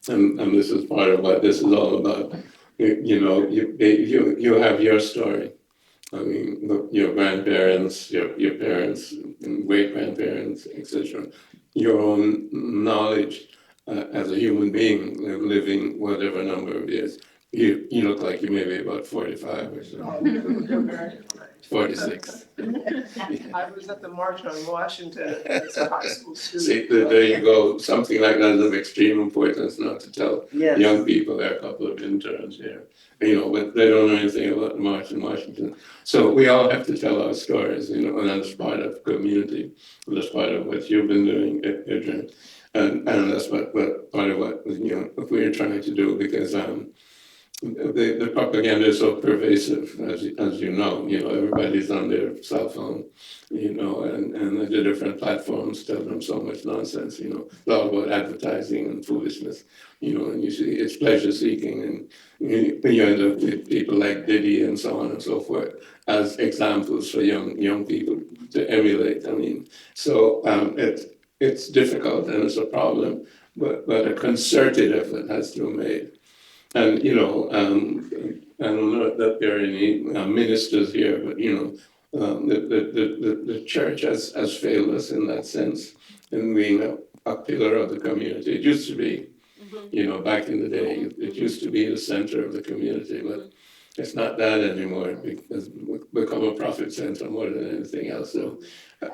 and this is part of what this is all about. You have your story. I mean, your grandparents, your parents, great grandparents, etc. Your own knowledge as a human being, living whatever number of years. You look like you may be about 45 or so. 46. I was at the March on Washington as a high school student. See, there you go. Something like that is of extreme importance not to tell Yes. young people. There are a couple of interns here, but they don't know anything about the March in Washington. So we all have to tell our stories, and that's part of community. That's part of what you've been doing, Adrian. And that's what part of what we're trying to do, because the propaganda is so pervasive, as you know. Everybody's on their cell phone, and the different platforms tell them so much nonsense. It's all about advertising and foolishness, and you see it's pleasure seeking, and you end up with people like Diddy and so on and so forth as examples for young people to emulate. So it's difficult and it's a problem, but a concerted effort has to be made. And, I don't know that there are any ministers here, but, the church has failed us in that sense, in being a pillar of the community. It used to be, back in the day, it used to be the center of the community, but It's not that anymore because we've become a profit center more than anything else. So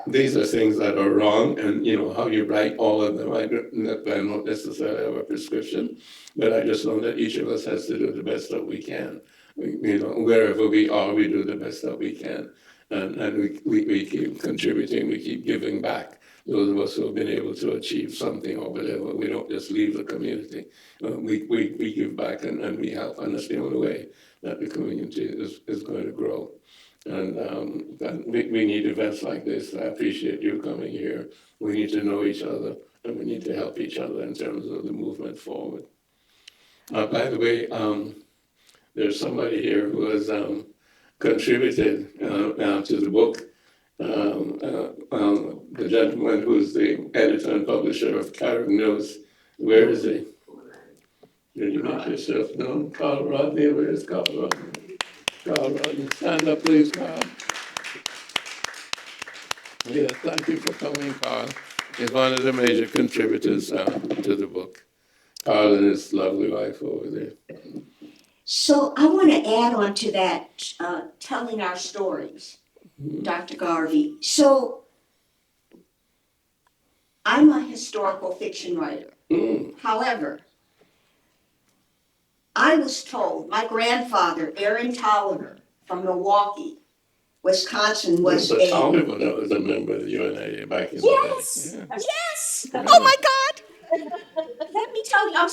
these are things that are wrong, and how you write all of them. I don't necessarily have a prescription, but I just know that each of us has to do the best that we can. Wherever we are, we do the best that we can, and we keep contributing, we keep giving back. Those of us who have been able to achieve something or whatever, we don't just leave the community. We give back and we help, and that's the only way that the community is going to grow. And we need events like this. I appreciate you coming here. We need to know each other, and we need to help each other in terms of the movement forward. By the way, there's somebody here who has contributed to the book. The gentleman who's the editor and publisher of Carrick News. Where is he? Did you make yourself known? Carl Rodney, where is Carl Rodney? Carl Rodney, stand up please, Carl. Yeah, thank you for coming, Carl. He's one of the major contributors to the book. Carl and his lovely wife over there. So I want to add on to that, telling our stories, Dr. Garvey. So I'm a historical fiction writer. However, I was told my grandfather, Aaron Tolliver from Milwaukee, Wisconsin, was a a... Tolliver that was a member of the UNA back in Yes, the day. Yeah. yes. Oh my God. Let me tell you,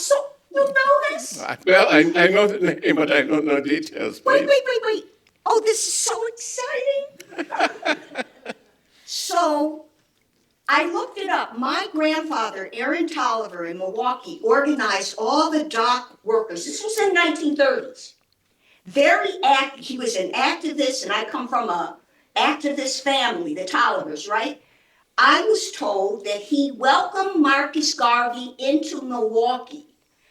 you know this? Well, I know the name, but I don't know details, please. Wait. Oh, this is so exciting. So I looked it up. My grandfather, Aaron Tolliver in Milwaukee, organized all the dock workers. This was in the 1930s. He was an activist, and I come from a activist family, the Tollivers, right? I was told that he welcomed Marcus Garvey into Milwaukee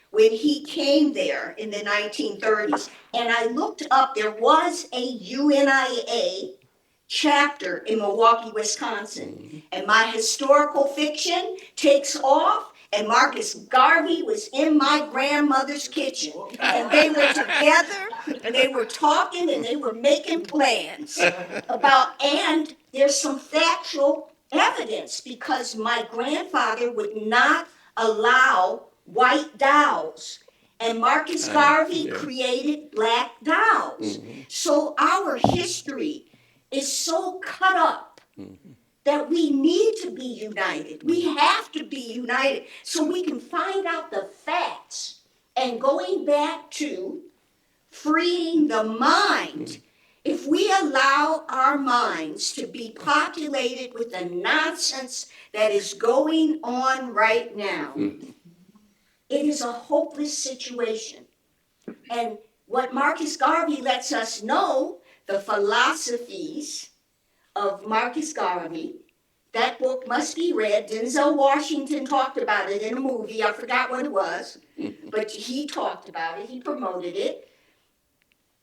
when he came there in the 1930s. And I looked up, there was a UNIA chapter in Milwaukee, Wisconsin. And my historical fiction takes off, and Marcus Garvey was in my grandmother's kitchen. And they were together, and they were talking, and they were making plans and there's some factual evidence because my grandfather would not allow white dowels. And Marcus Garvey created black dowels. So our history is so cut up that we need to be united. We have to be united so we can find out the facts. And going back to freeing the mind, if we allow our minds to be populated with the nonsense that is going on right now, it is a hopeless situation. And what Marcus Garvey lets us know, the philosophies of Marcus Garvey, that book must be read. Denzel Washington talked about it in a movie. I forgot what it was, but he talked about it. He promoted it.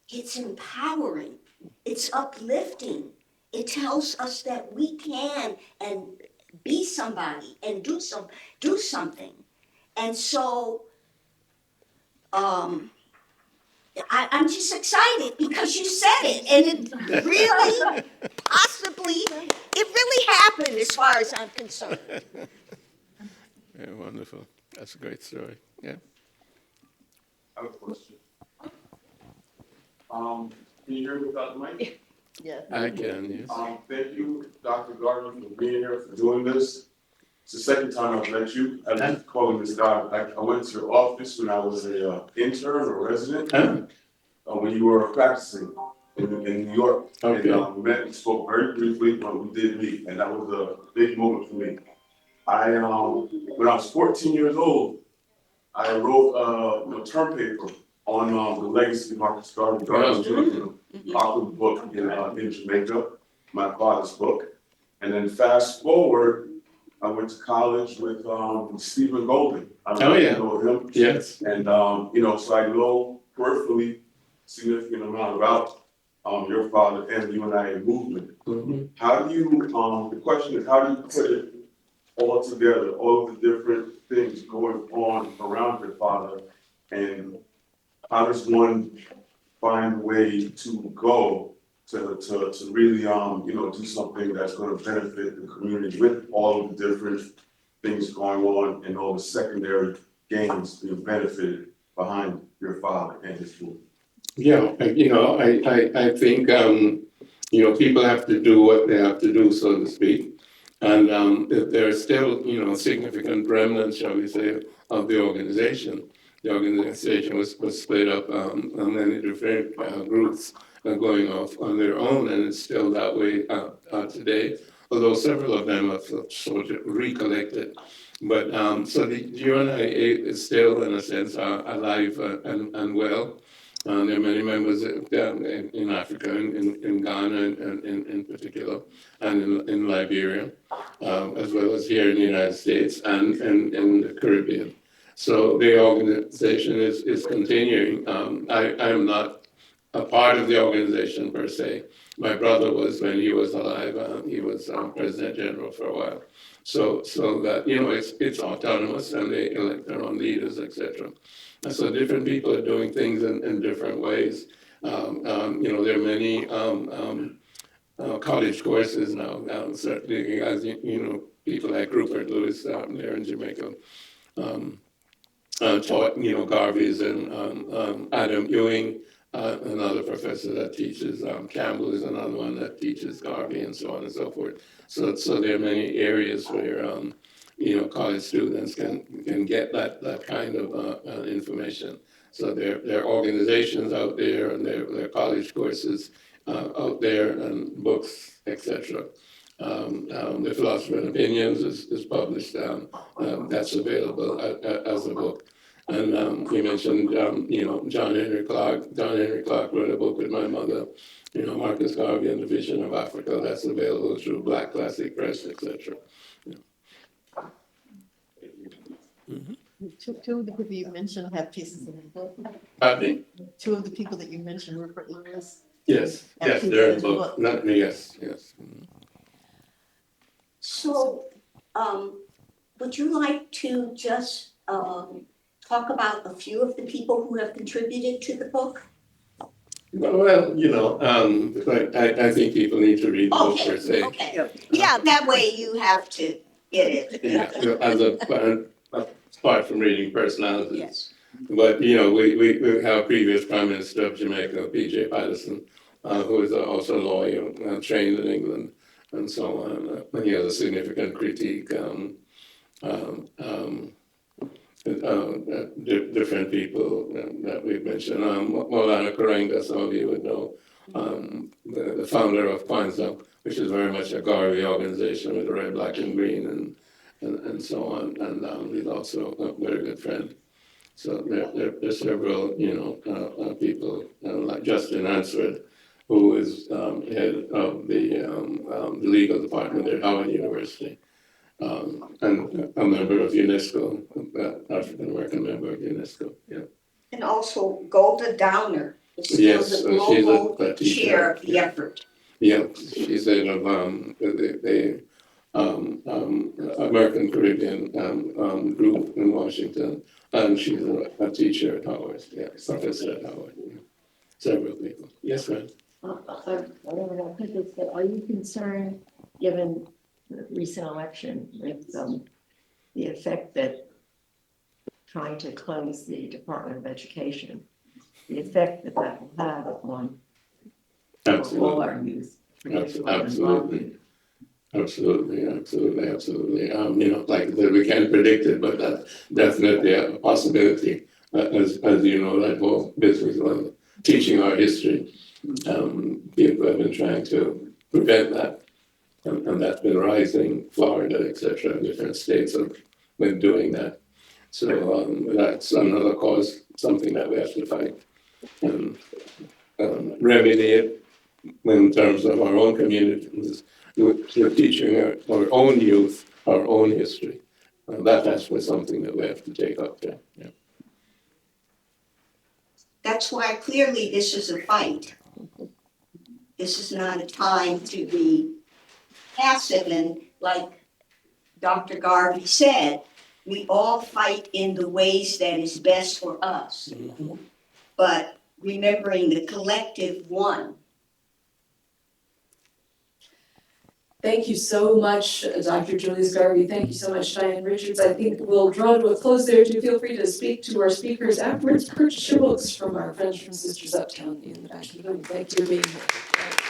It's empowering. It's uplifting. It tells us that we can and be somebody and do something. And so I'm just excited because you said it, and it really, it really happened as far as I'm concerned. Yeah, wonderful. That's a great story. Yeah. I have a question. Can you hear me without the mic? Yeah. I can, yes. Thank you, Dr. Garvey, for being here, for doing this. It's the second time I've met you. I was calling this guy. I went to your office when I was an intern or resident, when you were practicing in New York. Okay. And we met and spoke very briefly, but we did meet, and that was a big moment for me. When I was 14 years old, I wrote a term paper on the legacy of Marcus Garvey, author book in Jamaica, my father's book. And then fast forward, I went to college with Stephen Golden. I don't know if you know him. Yes. And so I know peripherally significant amount about your father and the UNIA movement. How do you, the question is, how do you put it all together, all of the different things going on around your father, and how does one find a way to go to really, do something that's gonna benefit the community with all of the different things going on and all the secondary gains being benefited behind your father and his book. Yeah, I think, people have to do what they have to do, so to speak. And there are still, significant remnants, shall we say, of the organization. The organization was split up on many different groups going off on their own, and it's still that way today, although several of them have sort of recollected. But so the UNIA is still, in a sense, alive and well. There are many members in Africa, in Ghana in particular, and in Liberia, as well as here in the United States and in the Caribbean. So the organization is continuing. I am not a part of the organization per se. My brother was when he was alive. He was President General for a while. So that, it's autonomous and they elect their own leaders, etc. And so different people are doing things in different ways. There are many college courses now, certainly as people like Rupert Lewis there in Jamaica taught, Garvey's and Adam Ewing, another professor that teaches, Campbell is another one that teaches Garvey and so on and so forth. So there are many areas where, college students can get that kind of information. So there are organizations out there and there are college courses out there and books, etc. The Philosophy and Opinions is published, that's available as a book. And we mentioned, John Henry Clark. John Henry Clark wrote a book with my mother, Marcus Garvey and the Vision of Africa. That's available through Black Classic Press, etc. Two of the people you mentioned have pieces in the book. Pardon? Two of the people that you mentioned, Rupert Lewis. Yes, they're in the book. Not me, yes. So, would you like to just talk about a few of the people who have contributed to the book? Well, I think people need to read the book per se. Okay. Yeah, that way you have to get it. Yeah, apart from reading personalities. Yes. But, we have previous Prime Minister of Jamaica, P.J. Patterson, who is also a lawyer, trained in England, and so on. And he has a significant critique. Different people that we've mentioned. Maulana Karenga, some of you would know, the founder of Kwanzaa, which is very much a Garvey organization with the red, black, and green, and so on. And he's also a very good friend. So there are several, people like Justin Ansford, who is head of the legal department at Howard University. And a member of UNESCO, African American member of UNESCO. Yeah. And also Golda Downer is Yes, the global she's a teacher. chair of the effort. Yeah, she's head of the American Caribbean group in Washington, and she's a teacher at Howard. Yeah, professor at Howard. Yeah. Several people. Yes, ma'am. Are you concerned, given the recent election, with the effect that trying to close the Department of Education, the effect that will have on all our youth? Absolutely. Like we can't predict it, but that's definitely a possibility. As you know, that whole business of teaching our history, people have been trying to prevent that. And that's been rising. Florida, etc. Different states have been doing that. So that's another cause, something that we have to fight and remedy it in terms of our own communities. We're teaching our own youth our own history. And that's something that we have to take up there. Yeah. That's why clearly this is a fight. This is not a time to be passive, and like Dr. Garvey said, we all fight in the ways that is best for us. Mm-hmm. But remembering the collective one. Thank you so much, Dr. Julius Garvey. Thank you so much, Diane Richards. I think we'll draw to a close there. Do feel free to speak to our speakers afterwards. Purchase your books from our friends from Sisters Uptown in the back of the room. Thank you for being here.